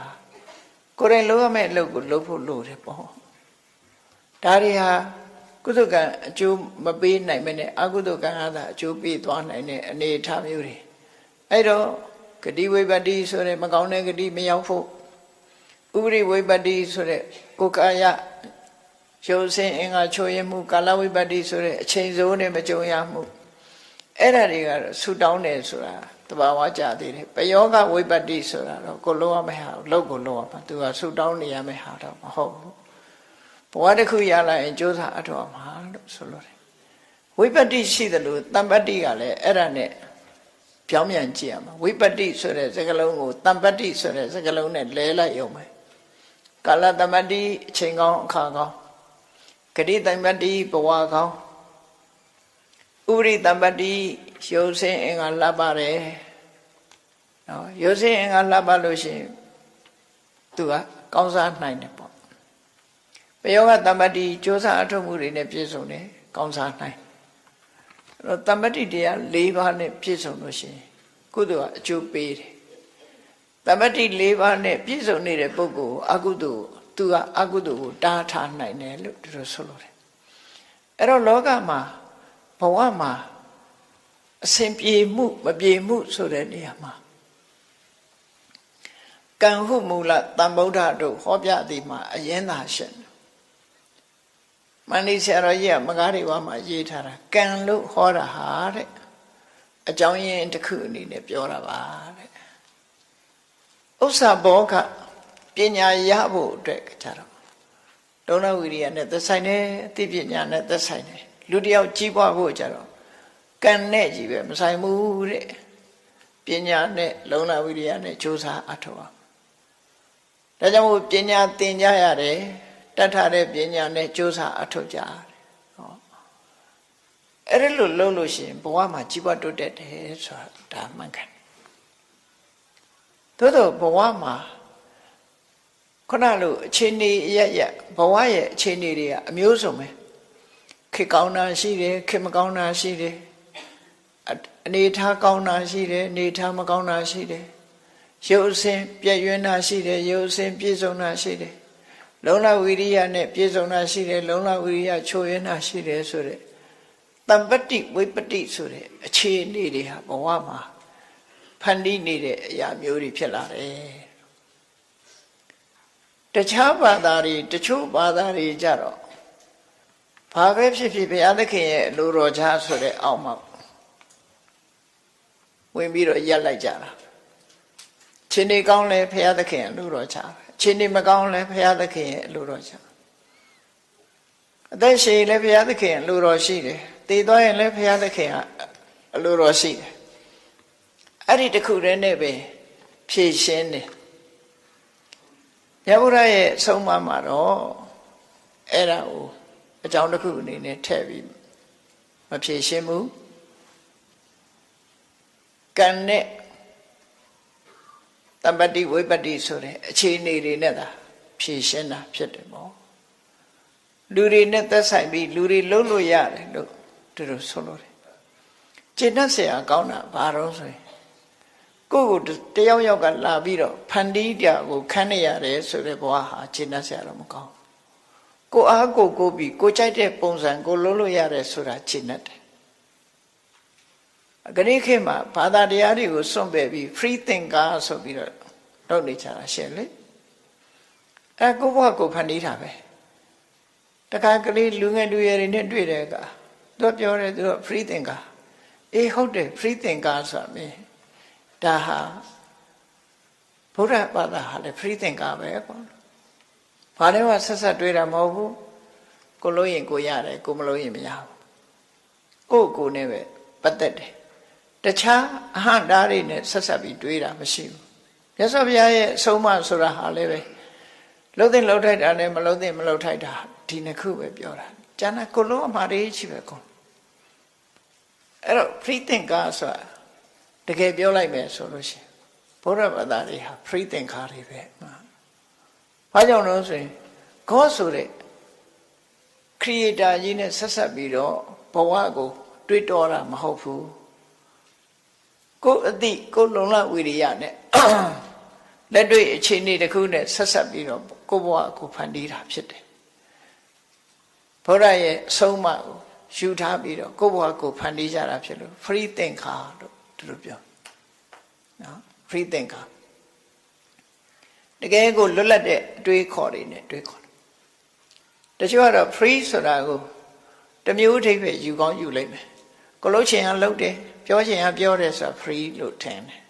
ကိုယ်တိုင်လုပ်ရမယ့်အလုပ်ကိုလုပ်ဖို့လိုတယ်ပေါ့ဒါတွေဟာကုသကံအကျိုးမပေးနိုင်မနဲ့အကုသကံဟာသာအကျိုးပေးသွားနိုင်တဲ့အနေအထားမျိုးတွေအဲ့တော့ဂတိဝိပတ္တိဆိုတဲ့မကောင်းတဲ့ဂတိမရောက်ဖို့ဥပရိဝိပတ္တိဆိုတဲ့ကိုယ်ကာယရုပ်ဆင်းအင်္ဂါချိုးရမှုကာလဝိပတ္တိဆိုတဲ့အချိန်စိုးနဲ့မကြုံရမှုအဲ့ဒါတွေကတော့ဆူတောင်းတယ်ဆိုတာတဘာဝကြသေးတယ်ပယောဂဝိပတ္တိဆိုတာတော့ကိုလုံးဝမဟာလောက်ကိုလုံးဝမှာသူကဆူတောင်းနေရမယ့်ဟာတော့မဟုတ်ဘူးဘဝတစ်ခုရလာရင်ကြိုးစားအထောက်မှာလို့ဆိုလို့တယ်ဝိပတ္တိရှိတယ်လို့တမ္ပတ္တိကလည်းအဲ့ဒါနဲ့ပြောင်းပြန်ကြည့်ရမှာဝိပတ္တိဆိုတဲ့စကားလုံးကိုတမ္ပတ္တိဆိုတဲ့စကားလုံးနဲ့လဲလိုက်ရုံပဲကာလတမ္ပတ္တိအချိန်ကောင်းအခါကောင်းဂတိတမ္ပတ္တိဘဝကောင်းဥပရိတမ္ပတ္တိရုပ်ဆင်းအင်္ဂါလှပတယ်နော်ရုပ်ဆင်းအင်္ဂါလှပလို့ရှိရင်သူကကောင်းစားနိုင်တယ်ပေါ့ပယောဂတမ္ပတ္တိကြိုးစားအထောက်မှုတွေနဲ့ပြည့်စုံတယ်ကောင်းစားနိုင်အဲ့တော့တမ္ပတ္တိတရား၄ပါးနဲ့ပြည့်စုံလို့ရှိရင်ကုသိုလ်ကအကျိုးပေးတယ်တမ္ပတ္တိ၄ပါးနဲ့ပြည့်စုံနေတဲ့ပုဂ္ဂိုလ်အကုသိုလ်သူကအကုသိုလ်ကိုတားထားနိုင်တယ်လို့ဒီလိုဆိုလို့တယ်အဲ့တော့လောကမှာဘဝမှာအစဉ်ပြေမှုမပြေမှုဆိုတဲ့နေရာမှာ ကံဟုမူလတန်ဗုဒ္ဓတို့ဟောပြသည်မှာအရင်သာရှင်မန္တိဆရာတော်ကြီးကမကားတွေဝါမှာရေးထားတာကံလို့ဟောတာဟာတဲ့အကြောင်းရင်းတစ်ခုအနေနဲ့ပြောတာပါတဲ့ဥစ္စာဘောကပညာရဖို့အတွက်ကြတော့လုံလဝိရိယနဲ့သက်ဆိုင်တယ်အသိပညာနဲ့သက်ဆိုင်တယ်လူတယောက်ကြီးပွားဖို့ကြတော့ကံနဲ့ကြီးပဲမဆိုင်ဘူးတဲ့ပညာနဲ့လုံလဝိရိယနဲ့ကြိုးစားအထောက်အောင်ဒါကြောင့်မို့ပညာသင်ကြရတယ်တတ်ထားတဲ့ပညာနဲ့ကြိုးစားအထောက်ကြရတယ်ဟောအဲ့ဒါလို့လုပ်လို့ရှိရင်ဘဝမှာကြီးပွားတိုးတက်တယ်ဆိုတာဒါမှန်ကန်သို့တော့ဘဝမှာခုနလိုအခြေအနေရဘဝရဲ့အခြေအနေတွေကအမျိုးစုံပဲခေကောင်းတာရှိတယ်ခေမကောင်းတာရှိတယ်အနေထားကောင်းတာရှိတယ်အနေထားမကောင်းတာရှိတယ်ရုပ်အစဉ်ပြည့်ရွံ့တာရှိတယ်ရုပ်အစဉ်ပြည့်စုံတာရှိတယ်လုံလဝိရိယနဲ့ပြည့်စုံတာရှိတယ်လုံလဝိရိယချိုးယွင်းတာရှိတယ်ဆိုတဲ့တမ္ပတိဝိပတိဆိုတဲ့အခြေအနေတွေဟာဘဝမှာဖန်တီးနေတဲ့အရာမျိုးတွေဖြစ်လာတယ်တခြားဘာသာတွေတချို့ဘာသာတွေကြတော့ဘာပဲဖြစ်ဖြစ်ဘုရားသခင်ရဲ့အလိုတော်ချဆိုတဲ့အောက်မှာဝင်ပြီးတော့ရက်လိုက်ကြတာခြေနေကောင်းလဲဘုရားသခင်အလိုတော်ချခြေနေမကောင်းလဲဘုရားသခင်ရဲ့အလိုတော်ချအသက်ရှင်လဲဘုရားသခင်အလိုတော်ရှိတယ်တည်သွားရင်လဲဘုရားသခင်ကအလိုတော်ရှိတယ်အဲ့ဒီတစ်ခုတည်းနဲ့ပဲဖြည့်ရှင်းတယ်မြတ်ဗုဒ္ဓရဲ့ဆုံးမမှာတော့အဲ့ဒါကိုအကြောင်းတစ်ခုအနေနဲ့ထည့်ပြီးမဖြည့်ရှင်းဘူးကံနဲ့တမ္ပတိဝိပတိဆိုတဲ့အခြေအနေတွေနဲ့သာဖြည့်ရှင်းတာဖြစ်တယ်ပေါ့လူတွေနဲ့သက်ဆိုင်ပြီးလူတွေလုံးလို့ရတယ်လို့သူတို့ဆိုလို့တယ်ကျင့်တတ်เสียကောင်းတာဘာတော့ဆိုရင်ကိုယ့်ကိုတယောက်ယောက်ကလာပြီးတော့ဖန်တီးကြကိုခန်းနေရတယ်ဆိုတဲ့ဘဝဟာကျင့်တတ်เสียတော့မကောင်းကိုအားကိုပြီးကိုကြိုက်တဲ့ပုံစံကိုလုံးလို့ရတယ်ဆိုတာကျင့်တတ်တယ်ခဏခေတ်မှာဘာသာတရားတွေကိုစွန့်ပယ်ပြီး free thinker ဆိုပြီးတော့လုပ်နေကြတာရှင်းလေကိုဘဝကိုဖန်တီးတာပဲတခါကလေးလူငယ်လူရွယ်တွေနဲ့တွေ့တဲ့အခါသူပြောတယ်သူက free thinker အေးဟုတ်တယ် free thinker ဆိုတာမင်းဒါဟာဘုရားဘာသာဟာလေ free thinker ပဲပေါ့ဘာလဲမှဆက်ဆက်တွေးတာမဟုတ်ဘူးကိုလို့ရင်ကိုရတယ်ကိုမလို့ရင်မရဘူးကိုနဲ့ပဲပတ်သက်တယ်တခြားအဟံဓာတ်တွေနဲ့ဆက်ဆက်ပြီးတွေးတာမရှိဘူးမြတ်စွာဘုရားရဲ့အဆုံးအမဆိုတာဟာလည်းပဲလှုပ်တဲ့လှုပ်ထိုက်တာနဲ့မလှုပ်တဲ့မလှုပ်ထိုက်တာဒီနှစ်ခုပဲပြောတာကျန်တာကိုလုံးအမှားတွေရှိပဲကောအဲ့တော့ free thinker ဆိုတာတကယ်ပြောလိုက်မယ်ဆိုလို့ရှိရင်ဘုရားဘာသာတွေဟာ free thinker တွေပဲဘာကြောင့်လဲဆိုရင် God ဆိုတဲ့ creator ကြီးနဲ့ဆက်ဆက်ပြီးတော့ဘဝကိုတွေးတောတာမဟုတ်ဘူးကိုယ်အသိကိုယ်လုံလဝိရိယနဲ့လက်တွေ့အခြေအနေတစ်ခုနဲ့ဆက်ဆက်ပြီးတော့ကိုယ်ဘဝကိုဖန်တီးတာဖြစ်တယ်ဘုရားရဲ့အဆုံးအမကိုယူထားပြီးတော့ကိုယ့်ဘဝကိုဖန်တီးကြတာဖြစ်လို့ free thinker လို့သူတို့ပြောနော် free thinker တကယ်ကိုလွတ်လပ်တဲ့အတွေးခေါ်တွေနဲ့တွေးခေါ်တယ်တချို့ကတော့ free ဆိုတာကိုတမျိုးအထိပ်ပဲယူကောင်းယူလိုက်မယ်ကိုလှုပ်ချင်အောင်လှုပ်တယ်ပြောချင်အောင်ပြောတယ်ဆိုတာ free လို့ထင်တယ်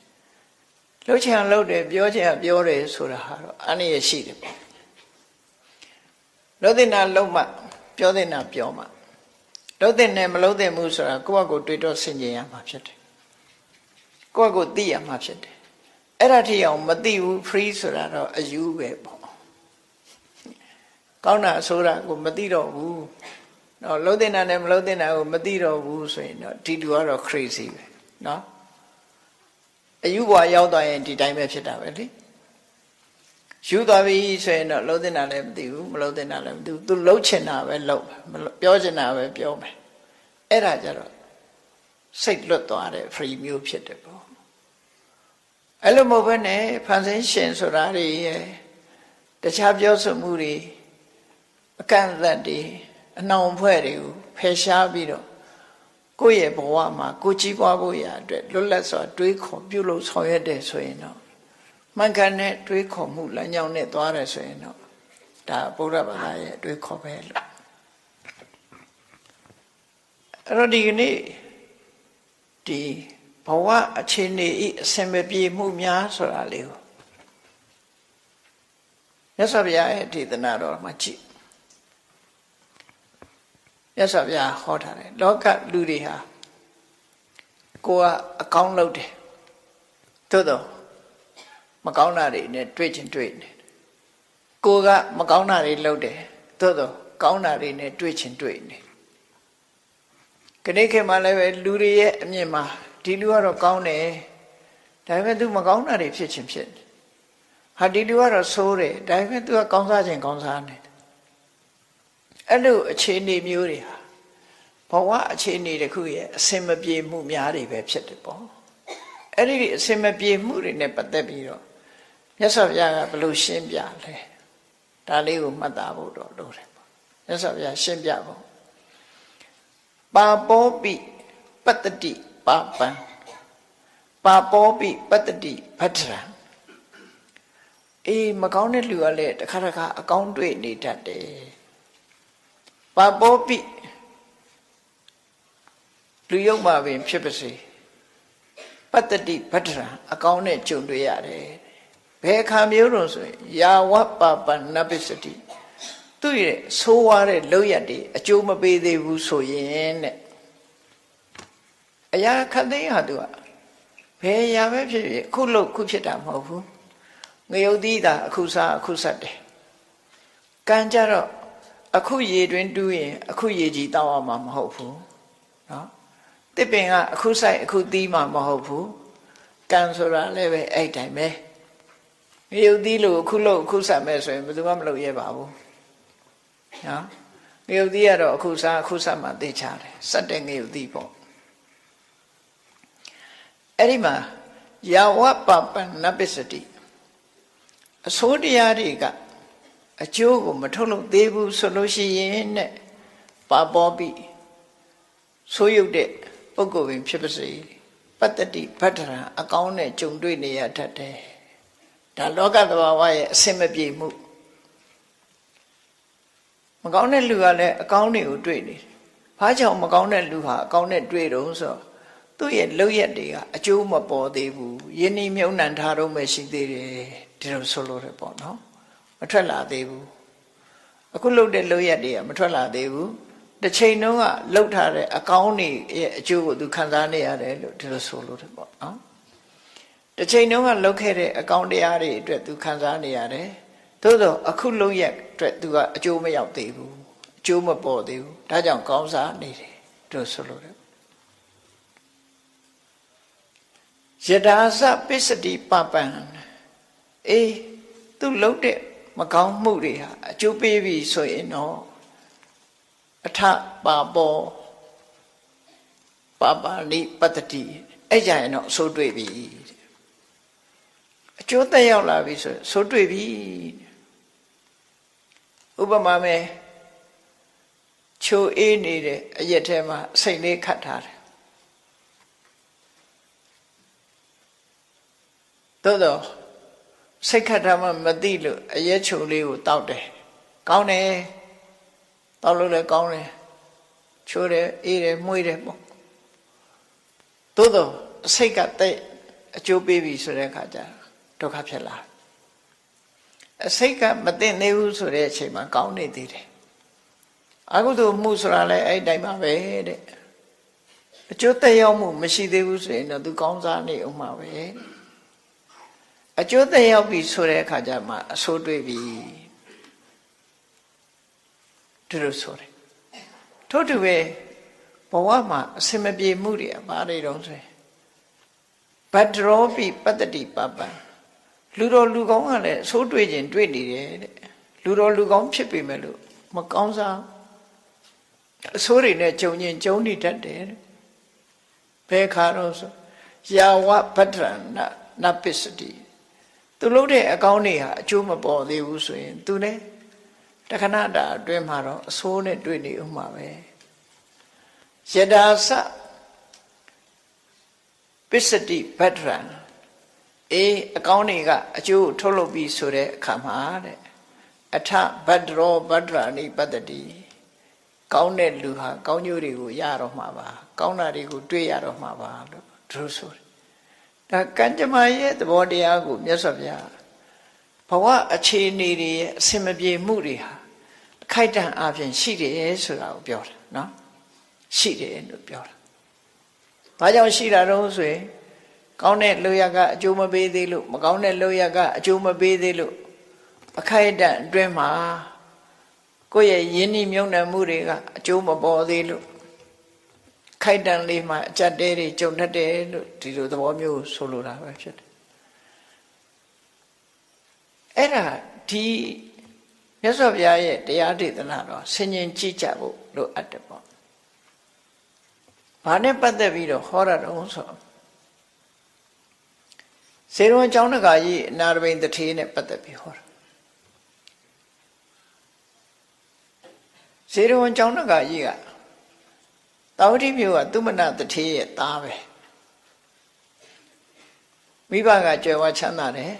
လှုပ်ချင်အောင်လှုပ်တယ်ပြောချင်အောင်ပြောတယ်ဆိုတာဟာတော့အနည်းရရှိတယ်ပေါ့လှုပ်တဲ့နာလှုပ်မှပြောတဲ့နာပြောမှလှုပ်တဲ့နဲ့မလှုပ်တဲ့မှုဆိုတာကိုယ့်အကိုတွေးတော့ဆင်ခြင်ရမှာဖြစ်တယ်ကိုယ့်အကိုသိရမှာဖြစ်တယ်အဲ့ဒါထိအောင်မသိဘူး free ဆိုတာတော့အယူပဲပေါ့ကောင်းတာအဆိုးတာကိုမသိတော့ဘူးနော်လှုပ်တဲ့နာနဲ့မလှုပ်တဲ့နာကိုမသိတော့ဘူးဆိုရင်တော့ဒီလူကတော့ crazy ပဲနော်အယူဘွားရောက်သွားရင်ဒီတိုင်းပဲဖြစ်တာပဲလေယူသွားပြီဆိုရင်တော့လှုပ်တဲ့နာလည်းမသိဘူးမလှုပ်တဲ့နာလည်းမသိဘူးသူလှုပ်ချင်တာပဲလှုပ်ပြောချင်တာပဲပြောမယ်အဲ့ဒါကြတော့စိတ်လွတ်သွားတဲ့ free မျိုးဖြစ်တယ်ပေါ့အဲ့လိုမဟုတ်ဘဲနဲ့ဖန်ဆင်းရှင်ဆိုတာတွေရဲ့တခြားပြောဆိုမှုတွေအကန့်အသတ်တွေအနှောင်ဖွဲ့တွေကိုဖယ်ရှားပြီးတော့ကိုယ့်ရဲ့ဘဝမှာကိုကြီးပွားဖို့ရအတွက်လွတ်လပ်စွာတွေးခေါ်ပြုလုပ်ဆောင်ရွက်တယ်ဆိုရင်တော့ မှန်ကန်တဲ့တွေးခေါ်မှုလမ်းကြောင်းနဲ့သွားတယ်ဆိုရင်တော့ဒါဗုဒ္ဓဘာသာရဲ့တွေးခေါ်ပဲလို့အဲ့တော့ဒီကနေ့ဒီဘဝအခြေအနေဤအစင်မပြေမှုများဆိုတာလေးကိုမြတ်စွာဘုရားရဲ့ဒေသနာတော်မှာကြည့်မြတ်စွာဘုရားဟောထားတယ်လောကလူတွေဟာကိုယ်ကအကောင်းလုပ်တယ်သို့တော့မကောင်းတာတွေနဲ့တွေ့ချင်းတွေ့နေကိုယ်ကမကောင်းတာတွေလုပ်တယ်သို့တော့ကောင်းတာတွေနဲ့တွေ့ချင်းတွေ့နေခဏခေတ်မှလည်းပဲလူတွေရဲ့အမြင်မှာဒီလူကတော့ကောင်းတယ်ဒါပေမဲ့ तू မကောင်းတာတွေဖြစ်ချင်းဖြစ်တယ်ဟာဒီလူကတော့ဆိုးတယ်ဒါပေမဲ့ तू ကကောင်းစားခြင်းကောင်းစားနေတယ်အဲ့လိုအခြေအနေမျိုးတွေဟာဘဝအခြေအနေတစ်ခုရဲ့အစင်မပြေမှုများတွေပဲဖြစ်တယ်ပေါ့အဲ့ဒီအစင်မပြေမှုတွေနဲ့ပတ်သက်ပြီးတော့မြတ်စွာဘုရားကဘယ်လိုရှင်းပြလဲဒါလေးကိုမှတ်သားဖို့တော့လိုတယ်ပေါ့မြတ်စွာဘုရားရှင်းပြဖို့ပါပောပိပတ္တိပါပံပါပောပိပတ္တိဗတ္ထရံအေးမကောင်းတဲ့လူကလည်းတစ်ခါတစ်ခါအကောင်းတွေ့နေတတ်တယ်ပါပောပိလူယုံမှာပင်ဖြစ်ပါစေပတ္တိဗတ္ထရံအကောင်းနဲ့ကြုံတွေ့ရတယ်ဘယ်အခါမျိုးလို့ဆိုရင်ယာဝပပနပစ္စတိသူ့ရဲ့ဆိုးဝါးတဲ့လောက်ရတွေအကျိုးမပေးသေးဘူးဆိုရင်တဲ့အရာခတ်သိမ်းဟာသူကဘယ်အရာပဲဖြစ်ဖြစ်ခုလို့ခုဖြစ်တာမဟုတ်ဘူးငရုတ်သီးတာအခုစားအခုဆက်တယ်ကံကြတော့အခုရေတွင်တူးရင်အခုရေကြီးတောက်အောင်မှာမဟုတ်ဘူးနော်တစ်ပင်ကအခုဆိုင်အခုသီးမှာမဟုတ်ဘူးကံဆိုတာလည်းပဲအဲ့တိုင်းပဲငရုတ်သီးလို့အခုလို့အခုဆက်မဲ့ဆိုရင်ဘယ်သူမှမလုပ်ရဲပါဘူးနော်ငရုတ်သီးကတော့အခုစားအခုဆက်မှသိချတယ်စက်တဲ့ငရုတ်သီးပေါ့အဲ့ဒီမှာယာဝပပနပစ္စတိအစိုးတရားတွေကအကျိုးကိုမထုတ်လို့သေးဘူးဆိုလို့ရှိရင်နဲ့ပါပောပိဆိုးရုပ်တဲ့ပုဂ္ဂိုလ်ပင်ဖြစ်ပါစေပတ္တိဗတ္ထရံအကောင်းနဲ့ကြုံတွေ့နေရတတ်တယ်ဒါလောကသဘာဝရဲ့အစင်မပြေမှုမကောင်းတဲ့လူကလည်းအကောင်းတွေကိုတွေ့နေတယ်ဘာကြောင့်မကောင်းတဲ့လူဟာအကောင်းနဲ့တွေ့တော့ဆိုသူ့ရဲ့လောက်ရက်တွေကအကျိုးမပေါ်သေးဘူးယင်းနှမြုံနှံထားတော့မှရှိသေးတယ်ဒီလိုဆိုလို့ရပေါ့နော်မထွက်လာသေးဘူးအခုလှုပ်တဲ့လောက်ရက်တွေကမထွက်လာသေးဘူးတစ်ချိန်တုန်းကလှုပ်ထားတဲ့အကောင်းတွေရဲ့အကျိုးကိုသူခံစားနေရတယ်လို့ဒီလိုဆိုလို့ရပေါ့နော်တစ်ချိန်တုန်းကလှုပ်ခဲ့တဲ့အကောင်းတရားတွေအတွက်သူခံစားနေရတယ်သို့တော့အခုလှုပ်ရက်အတွက်သူကအကျိုးမရောက်သေးဘူးအကျိုးမပေါ်သေးဘူးဒါကြောင့်ကောင်းစားနေတယ်ဒီလိုဆိုလို့ရယဒါစပစ္စတိပပံအေးသူလှုပ်တဲ့မကောင်းမှုတွေဟာအကျိုးပေးပြီဆိုရင်တော့အထပါပောပပလိပတ္တိအဲ့ကြရင်တော့ဆိုးတွေ့ပြီအကျိုးသက်ရောက်လာပြီဆိုဆိုးတွေ့ပြီဥပမာမဲ့ချိုအေးနေတဲ့အရက်ထဲမှာစိတ်လေးခတ်ထားတယ်သို့တော့စိတ်ခတ်တာမှမသိလို့အရက်ချိုလေးကိုတောက်တယ်ကောင်းတယ်တောက်လို့လည်းကောင်းတယ်ချိုးတယ်အေးတယ်မှုေးတယ်ပေါ့သို့တော့စိတ်ကတဲ့အကျိုးပေးပြီဆိုတဲ့အခါကျဒုက္ခဖြစ်လာအစိတ်ကမသိနေဘူးဆိုတဲ့အချိန်မှာကောင်းနေသေးတယ်အကုသိုလ်မှုဆိုတာလည်းအဲ့တိုင်းပါပဲတဲ့အကျိုးသက်ရောက်မှုမရှိသေးဘူးဆိုရင်တော့သူကောင်းစားနေအောင်မှာပဲအကျိုးသက်ရောက်ပြီဆိုတဲ့အခါကျမှအဆိုးတွေ့ပြီဒီလိုဆိုတယ်ထို့တူပဲဘဝမှာအစင်မပြေမှုတွေအပါတွေတော့ဆိုဘတ်ဒရောပိပတ္တိပပံလူတော်လူကောင်းကလည်းအဆိုးတွေ့ခြင်းတွေ့နေတယ်တဲ့လူတော်လူကောင်းဖြစ်ပေမဲ့လို့မကောင်းစားအဆိုးတွေနဲ့ကြုံရင်ကြုံနေတတ်တယ်ဘယ်ခါတော့ဆိုယာဝဗတ္ထရဏနပစ္စတိသူလုပ်တဲ့အကောင်းတွေဟာအကျိုးမပေါ်သေးဘူးဆိုရင်သူလည်းတခဏတာအတွင်းမှာတော့အဆိုးနဲ့တွေ့နေဥမှာပဲယဒါစပစ္စတိဗတ္ထရံ အေးအကောင်းတွေကအကျိုးထုတ်လုပ်ပြီးဆိုတဲ့အခါမှာတဲ့အထဘဒ္ဒရောဗဒ္ဒရာနိပတ္တိကောင်းတဲ့လူဟာကောင်းကျိုးတွေကိုရတော့မှာပါကောင်းတာတွေကိုတွေ့ရတော့မှာပါလို့သူတို့ဆိုတယ်ဒါကံကြမ္မာရဲ့သဘောတရားကိုမြတ်စွာဘုရားဘဝအခြေအနေတွေရဲ့အစင်မပြေမှုတွေဟာအခိုက်အတန့်အပြင်ရှိတယ်ဆိုတာကိုပြောတာနော်ရှိတယ်လို့ပြောတာဘာကြောင့်ရှိတာတော့ဆိုရင်ကောင်းတဲ့လုပ်ရကအကျိုးမပေးသေးလို့မကောင်းတဲ့လုပ်ရကအကျိုးမပေးသေးလို့အခိုက်အတန့်အတွင်းမှာကိုယ့်ရဲ့ယဉ်ဤမြုံနှံမှုတွေကအကျိုးမပေါ်သေးလို့ခိုက်တန်လေးမှာအကြက်တဲတွေကြုံတတ်တယ်လို့ဒီလိုသဘောမျိုးဆိုလိုတာပဲဖြစ်တယ်အဲ့ဒါဒီမြတ်စွာဘုရားရဲ့တရားဒေသနာတော့ဆင်ញင်ကြည့်ကြဖို့လိုအပ်တယ်ပေါ့ဘာနဲ့ပတ်သက်ပြီးတော့ဟောရတော့ဆိုစေရွန်ကျောင်းတကာကြီးအနာရဘိန်တထေးနဲ့ပတ်သက်ပြီးဟောတာစေရွန်ကျောင်းတကာကြီးကတာဝတိမြို့ကသုမနတထေးရဲ့သားပဲမိဘကကြွယ်ဝချမ်းသာတယ်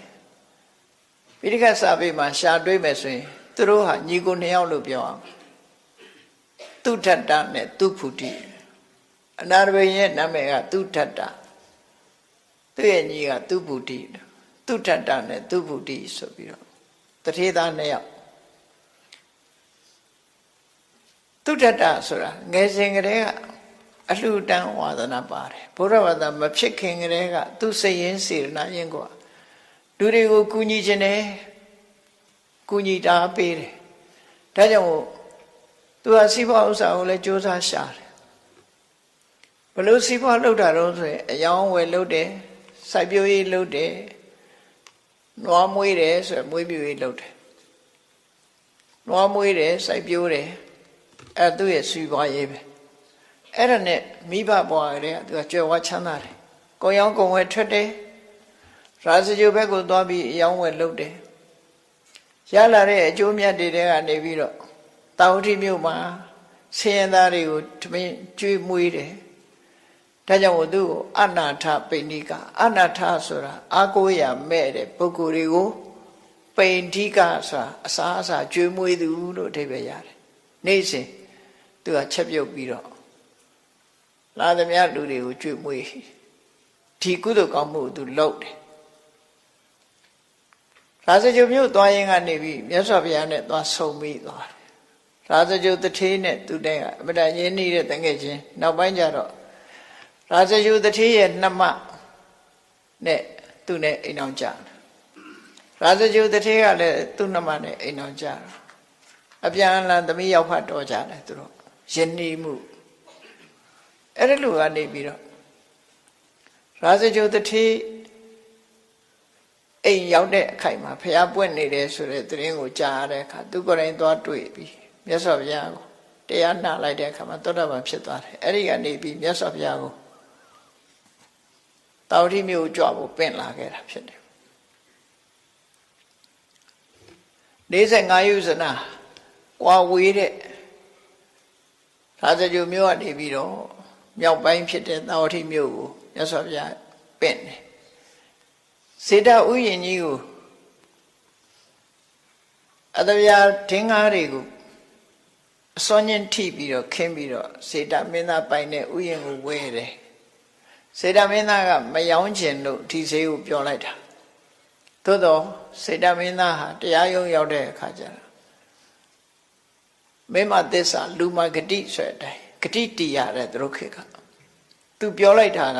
ပိဋကစာပေမှာရှာတွေးမယ်ဆိုရင်သူတို့ဟာညီကိုနှစ်ယောက်လို့ပြောအောင်သူထတ္တနဲ့သူဖုတိအနာရဘိန်ရဲ့နာမည်ကသူထတ္တသူ့ရဲ့ညီကသူဖုတိသူထတ္တနဲ့သူဖုတိဆိုပြီးတော့တထေးသားနှစ်ယောက်သူထတ္တဆိုတာငယ်စဉ်ကတည်းကအလှူဒန်းဝါဒနာပါတယ်ဘုရားဘာသာမဖြစ်ခင်ကတည်းကသူစိတ်ရင်းစေတနာရင်းကလူတွေကိုကူညီခြင်းနဲ့ကူညီတာပေးတယ်ဒါကြောင့်သူဟာစီးပွားဥစ္စာကိုလည်းစ조사ရှာတယ်ဘလို့စီးပွားလုပ်တာတော့ဆိုရင်အယောင်းဝယ်လုပ်တယ်စိုက်ပျိုးရေးလုပ်တယ်နွားမွေးတယ်ဆိုရင်မွေးမြူရေးလုပ်တယ်နွားမွေးတယ်စိုက်ပျိုးတယ်အဲ့သူ့ရဲ့စီးပွားရေးပဲအဲ့ဒါနဲ့မိဘဘွားကလေးကသူကကြွယ်ဝချမ်းသာတယ်ကိုယ်ရောင်းကိုယ်ဝယ်ထွက်တယ်ရာဇဂိုဘက်ကိုသွားပြီးအယောင်းဝယ်လုပ်တယ်ရလာတဲ့အကျိုးမြတ်တွေကနေပြီးတော့တာဝတိမြို့မှာဆင်းရဲသားတွေကိုတမင်ကျွေးမွေးတယ်ဒါကြောင့်သူ့ကိုအနာထပိဏိကအနာထဆိုတာအာကိုရမဲ့တဲ့ပုဂ္ဂိုလ်တွေကိုပိဏိကဆိုတာအစားအစာကျွေးမွေးသူလို့အဓိပ္ပာယ်ရတယ်နေ့စဉ်သူကချက်ပြုတ်ပြီးတော့လာသမျှလူတွေကိုကျွေးမွေးဒီကုသိုလ်ကောင်းမှုသူလုပ်တယ်ရာဇဂိုမြို့သွားရင်ကနေပြီးမြတ်စွာဘုရားနဲ့သွားဆုံပြီးသွားတယ်ရာဇဂိုတထေးနဲ့သူတည်းကအမတန်ရင်းနှီးတဲ့တငယ်ချင်းနောက်ပိုင်းကျတော့ရာဇဂိုတထေးရဲ့နှမနဲ့သူနဲ့အိမ်အောင်ကြတယ်ရာဇဂိုတထေးကလည်းသူ့နှမနဲ့အိမ်အောင်ကြတယ်အပြန်အလှန်သမီးရောက်ဖတ်တော်ကြတယ်သူတို့ယဉ်နှီးမှုအဲ့ဒီလိုကနေပြီးတော့ရာဇဂိုတထေးအိမ်ရောက်တဲ့အခိုက်မှာဖျားပွင့်နေတယ်ဆိုတဲ့သတင်းကိုကြားရတဲ့အခါသူကိုယ်တိုင်သွားတွေ့ပြီးမြတ်စွာဘုရားကိုတရားနာလိုက်တဲ့အခါမှာသောတာပန်ဖြစ်သွားတယ်အဲ့ဒီကနေပြီးမြတ်စွာဘုရားကိုတာဝတိမြို့ကြွဖို့ပင့်လာခဲ့တာဖြစ်တယ်45ယူဇနာကွာဝေးတဲ့ရာဇဂိုမြို့ကနေပြီးတော့မြောက်ပိုင်းဖြစ်တဲ့တာဝတိမြို့ကိုမြတ်စွာဘုရားပင့်တယ်စေတဥယျာဉ်ကြီးကိုအတဗျာဒင်္ဂါတွေကိုအစွမ်းချင်းထိပြီးတော့ခင်းပြီးတော့စေတမင်းသားပိုင်တဲ့ဥယျာဉ်ကိုဝဲတယ်စေတမင်းသားကမယောင်းကျင်လို့ဒီဈေးကိုပြောလိုက်တာသို့တော့စေတမင်းသားဟာတရားရုံးရောက်တဲ့အခါကျတော့မိမသစ္စာလူမဂတိဆိုတဲ့အတိုင်းဂတိတည်ရတဲ့သူတို့ခေတ်ကသူပြောလိုက်တာက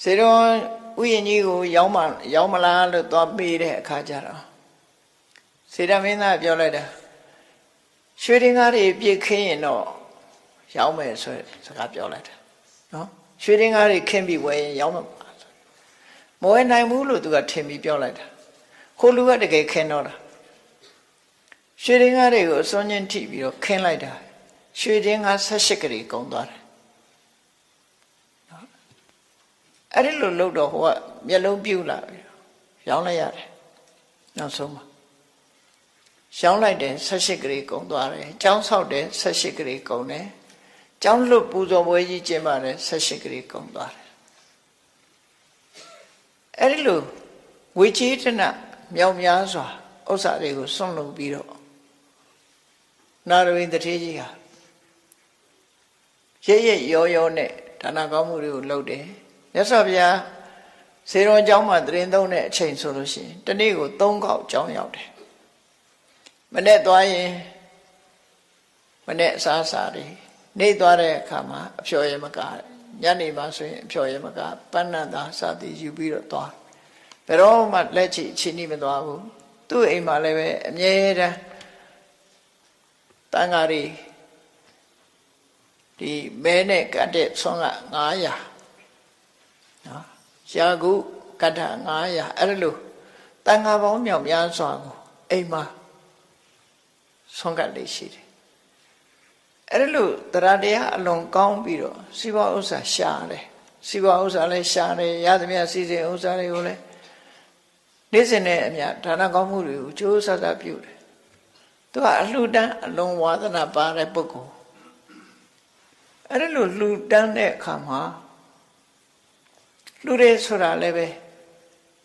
စေတော်ဥယျာဉ်ကြီးကိုရောက်မလားလို့သွားပေးတဲ့အခါကျတော့စေတမင်းသားပြောလိုက်တာရွှေတင်ကားတွေပြည့်ခင်းရင်တော့ရောက်မယ်ဆိုတဲ့စကားပြောလိုက်တာနော်ရွှေတင်ကားတွေခင်းပြီးဝယ်ရင်ရောက်မှာမဝယ်နိုင်ဘူးလို့သူကထင်ပြီးပြောလိုက်တာခိုးလူကတကယ်ခင်းတော့တာရွှေတင်ကားတွေကိုအစွန်းချင်းထိပြီးတော့ခင်းလိုက်တာရွှေတင်ကား18ကလေးကုန်သွားတယ်အဲ့ဒီလိုလုပ်တော့ဟိုကမျက်လုံးပြူလာပြီရောင်းလိုက်ရတယ်နောက်ဆုံးမှာရောင်းလိုက်တယ်18ကလေးကုန်သွားတယ်ကျောင်းဆောက်တယ်18ကလေးကုန်တယ်ကျောင်းလွတ်ပူဇော်ပွဲကြီးကျင်းပါတယ်18ကလေးကုန်သွားတယ် အဲ့ဒီလိုဝေကြီးတနမြောက်များစွာဥစ္စာတွေကိုစွန့်လုံပြီးတော့နာရဝိတ္တထေကြီးဟာရဲရောနဲ့ဒါနကောင်းမှုတွေကိုလုပ်တယ်မြတ်စွာဘုရားစေတော်ကျောင်းမှာတရင်သုံးတဲ့အချိန်ဆိုလို့ရှိရင်တနေ့ကို3ခေါက်ကျောင်းရောက်တယ်မနေ့သွားရင်မနေ့အစားစားတယ်နေ့သွားတဲ့အခါမှာအဖျော်ရမကညနေမှာဆိုရင်အဖျော်ရမကပဏ္ဏသာစသည်ယူပြီးတော့သွားဘယ်တော့မှလက်ချအချင်းကြီးမသွားဘူးသူ့အိမ်မှာလည်းပဲအမြဲတမ်းတန်ဃာတွေဒီမဲနဲ့ကတ်တဲ့ဆွမ်းက900နော်ရာခုကတ္ထ900အဲ့လိုတန်ဃာပေါင်းမြောက်များစွာကိုအိမ်မှာဆွမ်းကတ်လေးရှိတယ်အဲ့လိုတရားတရားအလွန်ကောင်းပြီးတော့စီးပွားဥစ္စာရှာတယ်စီးပွားဥစ္စာလည်းရှာတယ်ရသမျှစီစဉ်ဥစ္စာတွေကိုလည်းနေ့စဉ်နဲ့အမျှဒါနကောင်းမှုတွေကိုကြိုးစားစားပြုတယ်သူကအလှူဒန်းအလွန်ဝါသနာပါတဲ့ပုဂ္ဂိုလ်အဲ့လိုလှူဒန်းတဲ့အခါမှာလှူတယ်ဆိုတာလည်းပဲ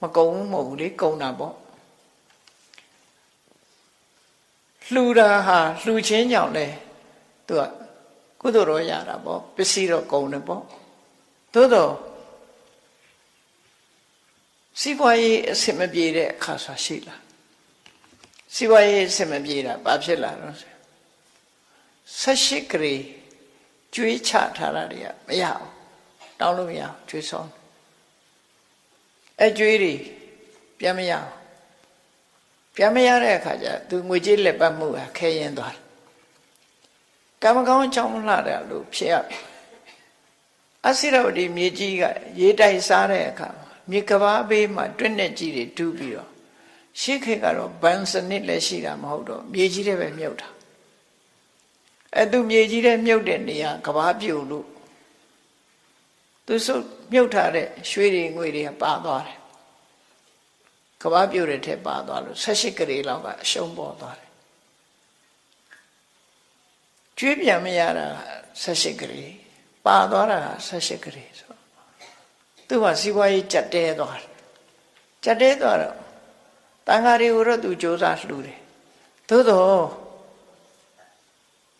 မကုန်ဘူးမဟုတ်ဘူးလေကုန်တာပေါ့လှူတာဟာလှူခြင်းကြောင့်လေသူကကုသိုလ်တော့ရတာပေါ့ပစ္စည်းတော့ကုန်တယ်ပေါ့သို့တော့စီးပွားရေးအဆင်မပြေတဲ့အခါဆိုရှိလားစီးပွားရေးအဆင်မပြေတာဘာဖြစ်လာတော့18 ကလေးကျွေးချထားတာတွေကမရဘူးတောင်းလို့မရဘူးကျွေးဆောင်ကျွေးတွေပြန်မရဘူးပြန်မရတဲ့အခါကျသူငွေကြေးလက်ပတ်မှုဟာခဲရင်သွားတယ်ကံမကောင်းအကြောင်းလှတယ်လို့ဖြစ်ရအစိရဝတီမြေကြီးကရေတိုက်စားတဲ့အခါမြေကဘာဘေးမှာတွင်းနဲ့ကြီးတွေတူးပြီးတော့ရှေ့ခေတ်ကတော့ဘန်စနစ်လည်းရှိတာမဟုတ်တော့မြေကြီးတွေပဲမြုပ်တာသူမြေကြီးတွေမြုပ်တဲ့နေရာကဘာပြိုလို့သူစုပ်မြုပ်ထားတဲ့ရွှေတွေငွေတွေကပါသွားတယ်ကဘာပြိုတဲ့ထက်ပါသွားလို့18 ကလေးလောက်ကအရှုံးပေါ်သွားတယ်ကျွေးပြန်မရတာ18 ကလေးပါသွားတာ18 ကလေးဆိုသူကစီးပွားရေးကြက်တဲသွားတယ်ကြက်တဲသွားတော့တန်ဃာတွေကိုတော့သူစ조사လှူတယ်သို့တော့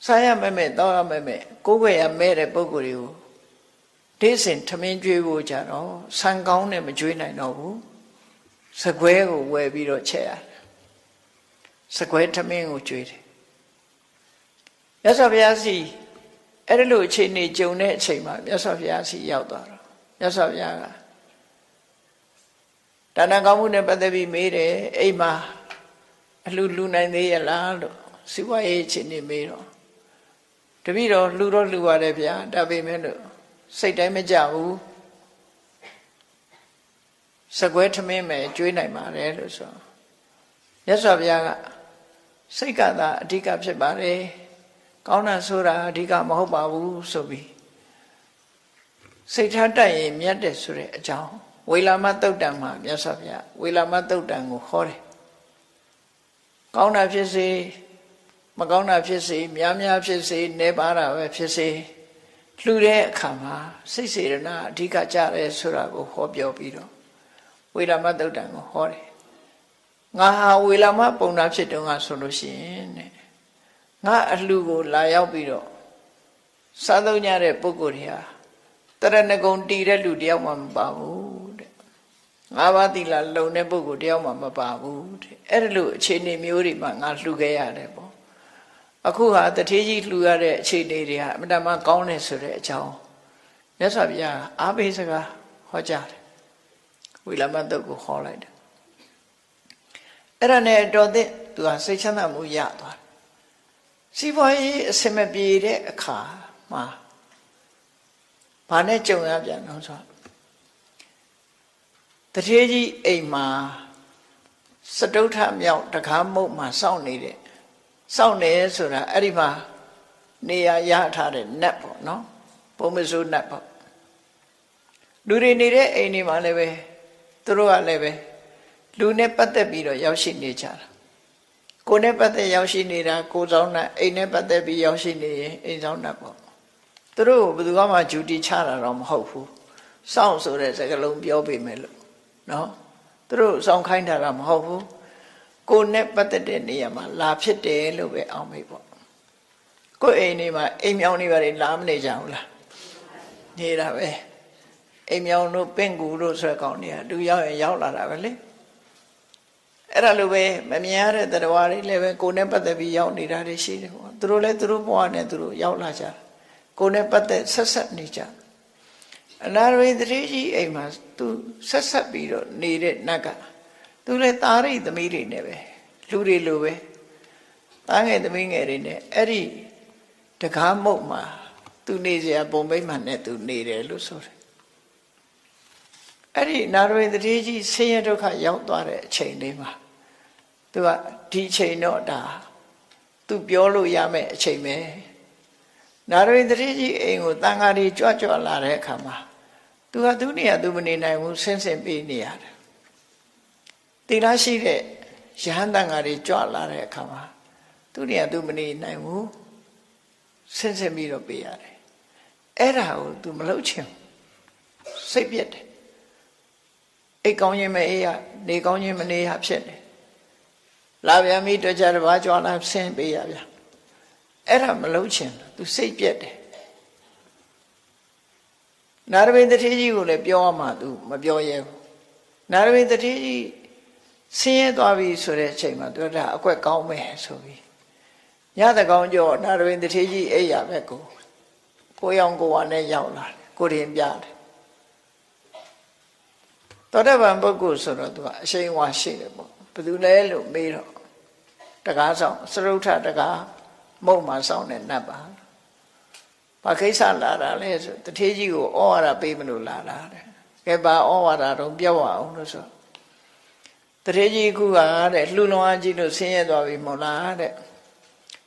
စားရမဲ့တောင်းရမဲ့ကိုယ်ွယ်ရမဲ့တဲ့ပုဂ္ဂိုလ်တွေကိုဒေးစင်ထမင်းကျွေးဖို့ကြတော့ဆန်ကောင်းနဲ့မကျွေးနိုင်တော့ဘူးစကွဲကိုဝယ်ပြီးတော့ချက်ရတယ်စကွဲထမင်းကိုကျွေးတယ်မြတ်စွာဘုရားစီအဲ့လိုအခြေအနေကြုံတဲ့အချိန်မှာမြတ်စွာဘုရားစီရောက်သွားတော့မြတ်စွာဘုရားကဒါနကောင်းမှုနဲ့ပတ်သက်ပြီးမေးတယ်အိမ်မှာအလှလူနိုင်သေးရလားလို့စီဝါရေးအခြေအနေမေးတော့တပည့်တော်လှတော့လှပါတယ်ဗျာဒါပေမဲ့လို့စိတ်တိုင်းမကြဘူးစကွဲထမင်းမယ်ကျွေးနိုင်ပါတယ်လို့ဆိုမြတ်စွာဘုရားကစိတ်ကသာအဓိကဖြစ်ပါတယ်ကောင်းတာဆိုတာအဓိကမဟုတ်ပါဘူးဆိုပြီးစိတ်ထားတက်ရင်မြတ်တယ်ဆိုတဲ့အကြောင်းဝေလာမသုတ်တံမှာမြတ်စွာဘုရားဝေလာမသုတ်တံကိုဟောတယ်ကောင်းတာဖြစ်စေမကောင်းတာဖြစ်စေများဖြစ်စေနေပါတာပဲဖြစ်စေလှူတဲ့အခါမှာစိတ်စေတနာအဓိကကြတယ်ဆိုတာကိုဟောပြောပြီးတော့ဝေလာမသုတ်တံကိုဟောတယ်ငါဟာဝေလာမပုံနာဖြစ်တုန်းကဆိုလို့ရှိရင်တဲ့ငါအလှကိုလာရောက်ပြီးတော့စားသုံးကြတဲ့ပုဂ္ဂိုလ်တွေဟာတရဏဂုံတည်တဲ့လူတယောက်မှမပါဘူးတဲ့ငါးပါးသီလလုံတဲ့ပုဂ္ဂိုလ်တယောက်မှမပါဘူးတဲ့အဲ့ဒီလိုအခြေအနေမျိုးတွေမှာငါလှူခဲ့ရတယ်ပေါ့အခုဟာတထေးကြီးလှူရတဲ့အခြေအနေတွေဟာအမှန်တမ်းကောင်းတယ်ဆိုတဲ့အကြောင်းမြတ်စွာဘုရားအားပေးစကားဟောကြားတယ်ဝိလမတုတ်ကိုဟောလိုက်တယ်အဲ့ဒါနဲ့တော်တဲ့သူဟာစိတ်ချမ်းသာမှုရသွားတယ်စီးပွားရေးအဆင်မပြေတဲ့အခါမှာဘာနဲ့ကြုံရပြန်တော့ဆိုတထေးကြီးအိမ်မှာစတုထမြောက်တကားမုတ်မှာစောင့်နေဆိုတာအဲ့ဒီမှာနေရာရထားတဲ့နတ်ပေါ့နော်ပုံမစိုးနတ်ပေါ့လူတွေနေတဲ့အိမ်တွေမှာလည်းပဲသူတို့ကလည်းပဲလူနဲ့ပတ်သက်ပြီးတော့ရောက်ရှိနေကြတာကိုယ်နဲ့ပတ်သက်ရောက်ရှိနေတာကိုယ်ဆောင်နတ်အိမ်နဲ့ပတ်သက်ပြီးရောက်ရှိနေရင်အိမ်ဆောင်နတ်ပေါ့သူတို့ဘယ်သူမှဂျူတီချတာတော့မဟုတ်ဘူးစောင့်ဆိုတဲ့စကားလုံးပြောပေမဲ့လို့ နော်သူတို့ဆောင်ခိုင်းတာမဟုတ်ဘူးကိုယ်နဲ့ပတ်သက်တဲ့နေရာမှာလာဖြစ်တယ်လို့ပဲအောင်မေးပေါ့ကိုယ်အိမ်နေမှာအိမ်မြောင်နေပါလေလာမနေကြဘူးလားနေတာပဲအိမ်မြောင်တို့ပင့်ကူတို့ဆွဲကောင်းနေတာသူရောက်ရင်ရောက်လာတာပဲလေအဲ့ဒါလိုပဲမမြင်ရတဲ့တရားတွေလည်းပဲကိုယ်နဲ့ပတ်သက်ပြီးရောက်နေတာတွေရှိတယ်ပေါ့သူတို့လည်းသူတို့ဘဝနဲ့သူတို့ရောက်လာကြကိုယ်နဲ့ပတ်သက်ဆက်ဆက်နေကြအနာရဝိတ္တိကြီးအိမ်မှာသူဆက်ဆက်ပြီးတော့နေတဲ့နတ်ကသူလည်းသားရိသမီးတွေနဲ့ပဲလူတွေလိုပဲသားငယ်သမီးငယ်တွေနဲ့အဲ့ဒီတကားမုတ်မှာသူနေစရာပုံပိတ်မှန်နဲ့သူနေတယ်လို့ဆိုတယ်အဲ့ဒီနာရဝိတ္တိကြီးဆင်းရဲဒုက္ခရောက်သွားတဲ့အချိန်လေးမှာသူကဒီအချိန်တော့ဒါသူပြောလို့ရမယ့်အချိန်ပဲနာရဝိတ္တိကြီးအိမ်ကိုတန်ဃာတွေကြွကြွလာတဲ့အခါမှာသူကသူ့နေရာသူမနေနိုင်ဘူးဆင်းဆင်းပေးနေရတယ်တိလားရှိတဲ့ယဟန်တန်ဃာတွေကြွလာတဲ့အခါမှာသူ့နေရာသူမနေနိုင်ဘူးဆင်းဆင်းပြီးတော့ပေးရတယ်အဲ့ဒါကိုသူမလုပ်ချင်စိတ်ပြက်တယ်အိတ်ကောင်းခြင်းမအေးရနေကောင်းခြင်းမနေရဖြစ်တယ်လာပြန်ပြီတကြတပါးကြွလာဆင်းပေးရဗျာအဲ့ဒါမလုပ်ချင်သူစိတ်ပြက်တယ်နာရဝိတ္တိကြီးကိုလည်းပြောမှသူမပြောရဲဘူးနာရဝိတ္တိကြီးဆင်းရဲသွားပြီဆိုတဲ့အချိန်မှာသူကဒါအကွက်ကောင်းမယ်ဆိုပြီးညတကောင်ကျော်နာရဝိတ္တိကြီးအိပ်ရပဲကိုရောင်ကိုဝါနဲ့ရောက်လာတယ်ကိုရင်ပြတယ်သောတပန်ပုဂ္ဂိုလ်ဆိုတော့သူကအရှိန်ဝါရှိတယ်ပေါ့ဘယ်သူလဲလို့မေးတော့တကားဆောင်စရုထတကားမုံမှာဆောင်တဲ့နတ်ပါဘာကိစ္စလာတာလဲဆိုတထေးကြီးကိုဩဝါဒပေးမလို့လာတာတဲ့ကဲဘာဩဝါဒတော့ပြောအောင်လို့ဆိုတထေးကြီးကတဲ့လှူလွန်အားကြီးလို့ဆင်းရဲသွားပြီမဟုတ်လားတဲ့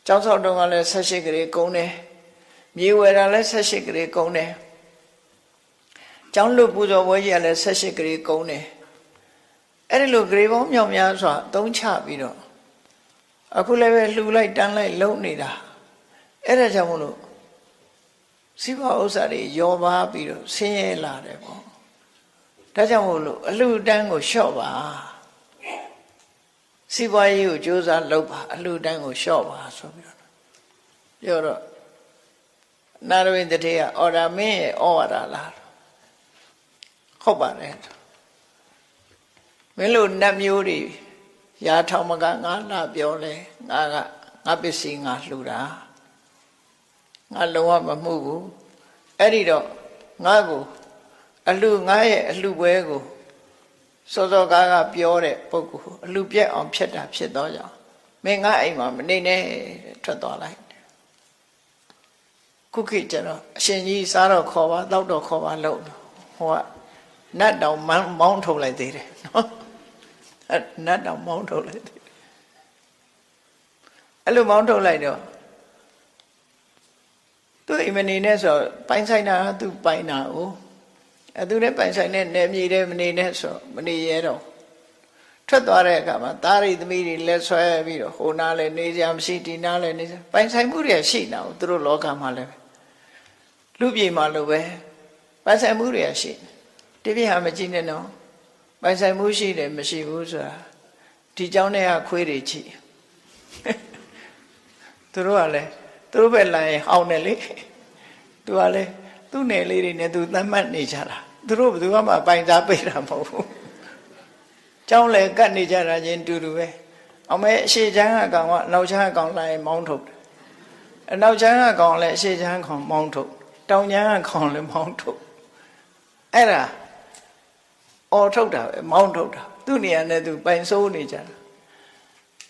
ကျောင်းဆောက်တုန်းကလည်း18ကလေးကုန်းတယ်မြေဝယ်တာလည်း18ကလေးကုန်းတယ်ကျောင်းလွတ်ပူဇော်ပွဲကြီးကလည်း18ကလေးကုန်းတယ်အဲ့ဒီလိုဂရေပေါင်းမြောက်များစွာသုံးချပြီးတော့အခုလည်းပဲလှူလိုက်တန်းလိုက်လုံနေတာအဲ့ဒါကြောင့်မလို့စိဘဥစ္စာတွေယောပါပြီးတော့ဆင်းရဲလာတယ်ပေါ့ဒါကြောင့်မို့လို့အလှူတန်းကိုလျှော့ပါစိဘရေးကိုကြိုးစားလုပ်ပါအလှူတန်းကိုလျှော့ပါဆိုပြီးတော့ပြောတော့နာရဝိတ္တိကအော်ဒါမင်းရဲ့ဩဝါဒလားဟုတ်ပါတယ်မင်းတို့နတ်မျိုးတွေရာထောင်မကငါလာပြောလဲငါပစ္စည်းငါလှူတာငါလုံးဝမမှုဘူးအဲ့ဒီတော့ငါကိုငါရဲ့အလှပွဲကိုစောစောကားကပြောတဲ့ပုဂ္ဂိုလ်အလှပြက်အောင်ဖြစ်တာဖြစ်တော့ကြောင့်မင်းငါအိမ်မှာမနေနဲ့ထွက်သွားလိုက်ခုခေတ်ကျတော့အရှင်ကြီးစားတော့ခေါ်ပါတောက်တော့ခေါ်ပါလို့ဟိုကနတ်တောင်မောင်းထုတ်လိုက်သေးတယ်နော်နတ်တောင်မောင်းထုတ်လိုက်သေးတယ်အဲ့လိုမောင်းထုတ်လိုက်တော့သူအိမ်မနေနဲ့ဆိုပိုင်ဆိုင်တာသူပိုင်တာကိုသူလည်းပိုင်ဆိုင်တဲ့နယ်မြေတွေမနေနဲ့ဆိုမနေရတော့ထွက်သွားတဲ့အခါမှာသားရိသမီးတွေလက်ဆွဲပြီးတော့ဟိုနားလည်းနေကြမရှိဒီနားလည်းနေကြပိုင်ဆိုင်မှုတွေရှိနေတာကိုသူတို့လောကမှာလည်းလူပြေမှာလိုပဲပိုင်ဆိုင်မှုတွေရှိဒီပြဟာမကြည့်နဲ့နော်ပိုင်ဆိုင်မှုရှိတယ်မရှိဘူးဆိုတာဒီเจ้าနဲ့ကခွေးတွေကြည့်သူတို့ကလည်းသူတို့ပဲလာရင်ဟောင်းတယ်လေသူကလည်းသူ့နယ်လေးတွေနဲ့သူသတ်မှတ်နေကြတာသူတို့ဘယ်သူမှပိုင်စားပိတ်တာမဟုတ်ဘူးเจ้าလည်းကတ်နေကြတာချင်းတူတူပဲအောင်မဲအရှိချမ်းကကောင်ကနောက်ချမ်းကကောင်လာရင်မောင်းထုတ်တယ်အနောက်ချမ်းကကောင်လည်းအရှိချမ်းကောင်မောင်းထုတ်တောင်ချမ်းကကောင်လည်းမောင်းထုတ်အဲ့ဒါအော်ထုတ်တာပဲမောင်းထုတ်တာသူ့နေရာနဲ့သူပိုင်စိုးနေကြတာ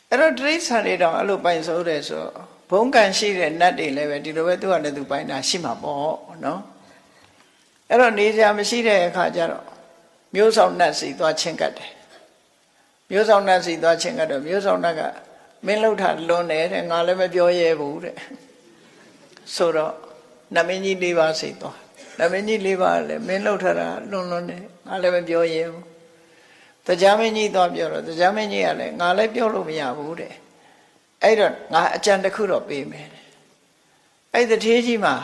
အဲ့တော့တိရစ္ဆာန်တွေတောင်အဲ့လိုပိုင်စိုးတယ်ဆိုဘုံကံရှိတဲ့နတ်တွေလည်းပဲဒီလိုပဲသူကလည်းသူပိုင်တာရှိမှာပေါ့နော်အဲ့တော့နေကြမရှိတဲ့အခါကျတော့မျိုးဆောင်နတ်စီသွားချင်းကတ်တယ်မျိုးဆောင်နတ်စီသွားချင်းကတ်တော့မျိုးဆောင်နတ်ကမင်းလှုပ်တာလွန်တယ်တဲ့ငါလည်းမပြောရဲဘူးတဲ့ဆိုတော့နမင်းကြီး၄ပါးစီသွားနမင်းကြီး၄ပါးလည်းမင်းလှုပ်ထားတာလွန်တယ်ငါလည်းမပြောရဲဘူးတရားမင်းကြီးသွားပြောတော့တရားမင်းကြီးကလည်းငါလည်းပြောလို့မရဘူးတဲ့အဲ့တော့ငါအကြံတစ်ခုတော့ပေးမယ်အဲ့တထေးကြီးမှာ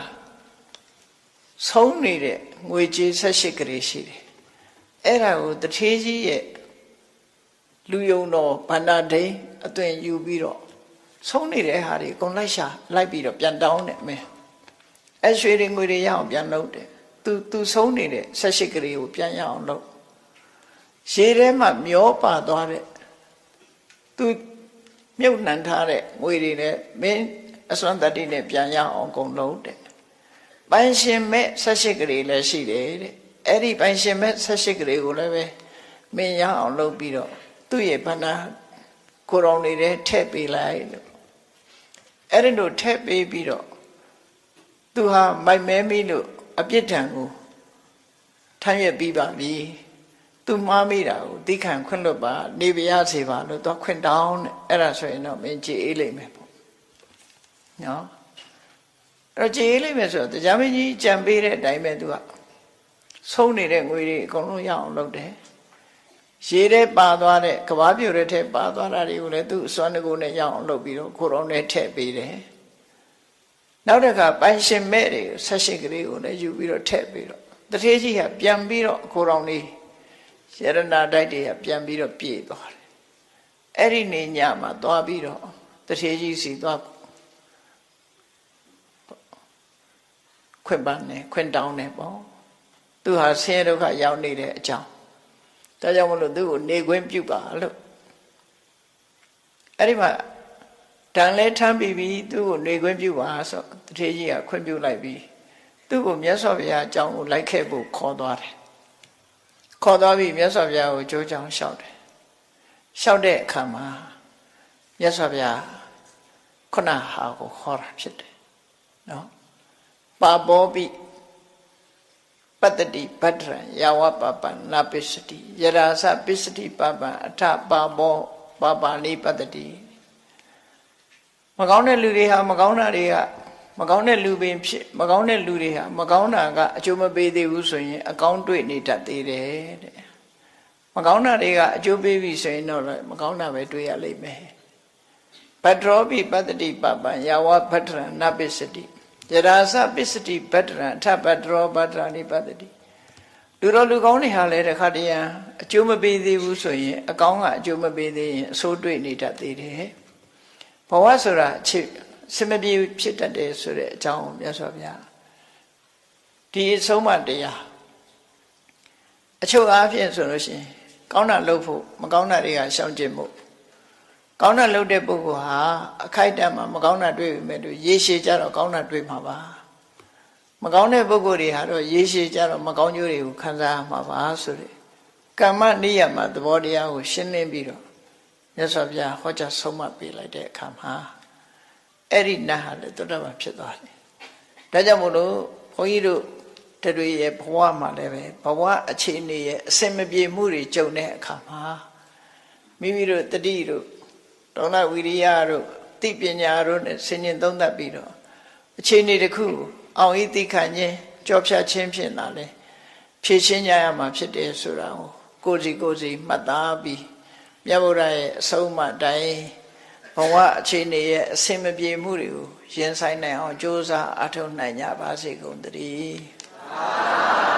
ဆုံးနေတဲ့ငွေကြေး18ကလေးရှိတယ် အဲ့ဒါကိုတထေးကြီးရဲ့လူယုံတော်ဗန္ဒာဒိန်အသွင်ယူပြီးတော့ဆုံးနေတဲ့ဟာတွေအကုန်လိုက်ရှာလိုက်ပြီးတော့ပြန်တောင်းတယ်မင်းအဲ့ရွှေတွေငွေတွေရအောင်ပြန်လုပ်တယ်သူဆုံးနေတဲ့ဆက်ရှိကလေးကိုပြန်ရအောင်လုပ်ရေထဲမှာမျောပါသွားတဲ့သူမြုပ်နှံထားတဲ့ငွေတွေနဲ့မင်းအစွမ်းတတ္တိနဲ့ပြန်ရအောင်အကုန်လုပ်တယ်ပိုင်ရှင်မဲ့ဆက်ရှိကလေးလည်းရှိတယ်တဲ့အဲ့ဒီပိုင်ရှင်မဲ့ဆက်ရှိကလေးကိုလည်းပဲမင်းရအောင်လုပ်ပြီးတော့သူ့ရဲ့ဗန္ဒာကိုယ်တော်နေတဲ့ထည့်ပေးလိုက်လို့အဲ့ဒီလိုထည့်ပေးပြီးတော့သူဟာမိုက်မဲမိလို့အပြစ်ဒဏ်ကိုထမ်းရွက်ပြီးပါပြီသူမှားမိတာကိုသိခံခွင့်လွတ်ပါနေပြရစေပါလို့သူခွင့်တောင်းတယ်အဲ့ဒါဆိုရင်တော့မင်းကြည်အေးလိမ့်မယ်ပေါ့နော်အဲ့ကြည်အေးလိမ့်မယ်ဆိုတော့တရားမင်းကြီးကြံပေးတဲ့အတိုင်းပဲသူကဆုံးနေတဲ့ငွေတွေအကုန်လုံးရအောင်လုပ်တယ်ရေထဲပါသွားတဲ့ကဘာပြိုတဲ့ထဲပါသွားတာတွေကိုလည်းသူအစွမ်းတကူနဲ့ရအောင်လုပ်ပြီးတော့ကိုတော်နဲ့ထည့်ပေးတယ်နောက်တစ်ခါပိုင်ရှင်မဲ့တွေဆက်ရှိကလေးကိုလည်းယူပြီးတော့ထည့်ပြီးတော့တထေးကြီးကပြန်ပြီးတော့ကိုတော်လေးရတနာတိုက်တွေကပြန်ပြီးတော့ပြေးသွားတယ်အဲ့ဒီနေညမှာသွားပြီးတော့တထေးကြီးစီသွားခွင့်ပန်းနေခွင့်တောင်းနေပေါ့သူဟာဆင်းရဲဒုက္ခရောက်နေတဲ့အကြောင်းဒါကြောင့်မလို့သူ့ကိုနေခွင့်ပြုပါလို့အဲ့ဒီမှာတန်လဲထမ်းပြီးပြီးသူ့ကိုနေခွင့်ပြုပါဆိုတထေးကြီးကခွင့်ပြုလိုက်ပြီးသူ့ကိုမြတ်စွာဘုရားအကြောင်းကိုလိုက်ခဲ့ဖို့ခေါ်သွားတယ်ခေါ်သွားပြီးမြတ်စွာဘုရားကိုကြိုးကြောင်လျှောက်တယ်လျှောက်တဲ့အခါမှာမြတ်စွာဘုရားခုနဟာကိုခေါ်တာဖြစ်တယ်နော်ပါဘောပိပတ္တိဗတ္တရံယာဝပပံနာပစ္စတိယရာစပစ္စတိပပံအထပါဘောပပါဏိပတ္တိမကောင်းတဲ့လူတွေဟာမကောင်းတာတွေကမကောင်းတဲ့လူပင်ဖြစ်မကောင်းတဲ့လူတွေဟာမကောင်းတာကအကျိုးမပေးသေးဘူးဆိုရင်အကောင်းတွေ့နေတတ်သေးတယ်တဲ့မကောင်းတာတွေကအကျိုးပေးပြီဆိုရင်တော့မကောင်းတာပဲတွေ့ရလိမ့်မယ်ဗတ္တောပိပတ္တိပပံယာဝဗတ္တရံနာပစ္စတိယရာစပစ္စတိဗတ္တရံအထဗတ္တောဗတ္တရာနိပတ္တိလူတော်လူကောင်းတွေဟာလည်းတခါတည်းအကျိုးမပေးသေးဘူးဆိုရင်အကောင်းကအကျိုးမပေးသေးရင်အဆိုးတွေ့နေတတ်သေးတယ်ဘဝဆိုတာစမပြေဖြစ်တတ်တယ်ဆိုတဲ့အကြောင်းမြတ်စွာဘုရားဒီအဆုံးအမတရားအချုပ်အားဖြင့်ဆိုလို့ရှိရင်ကောင်းတာလုပ်ဖို့မကောင်းတာတွေကရှောင်ကျဉ်ဖို့ကောင်းတာလုပ်တဲ့ပုဂ္ဂိုလ်ဟာအခိုက်အတန့်မှာမကောင်းတာတွေ့ပြီမဲ့လို့ရေရှည်ကြတော့ကောင်းတာတွေ့မှာပါမကောင်းတဲ့ပုဂ္ဂိုလ်တွေဟာတော့ရေရှည်ကြတော့မကောင်းကျိုးတွေကိုခံစားရမှာပါဆိုတဲ့ကမ္မနိယမသဘောတရားကိုရှင်းလင်းပြီးတော့မြတ်စွာဘုရားဟောကြားဆုံးမပေးလိုက်တဲ့အခါမှာအဲ့ဒီနတ်ဟာလည်းသောတာပန်ဖြစ်သွားတယ်ဒါကြောင့်မို့လို့ဘုန်းကြီးတို့တွေရဲ့ဘဝမှာလည်းပဲဘဝအခြေအနေရဲ့အစင်မပြေမှုတွေကြုံတဲ့အခါမှာမိမိတို့တတိတို့ဒေါနဝိရိယတို့သိပညာတို့နဲ့ဆင်ញင်သုံးသပ်ပြီးတော့အခြေအနေတစ်ခုအောင်ဤသိခံခြင်းကြောဖြတ်ခြင်းဖြစ်လာလဲဖြည့်ရှင်းကြရမှာဖြစ်တယ်ဆိုတာကိုကိုယ်စီမှတ်သားပြီးမြတ်ဗုဒ္ဓရဲ့အဆုံးအမတိုင်းဘဝအခြေအနေရဲ့အစင်မပြေမှုတွေကိုရင်ဆိုင်နိုင်အောင်ကြိုးစားအထောက်နိုင်ကြပါစေကုန်သတည်း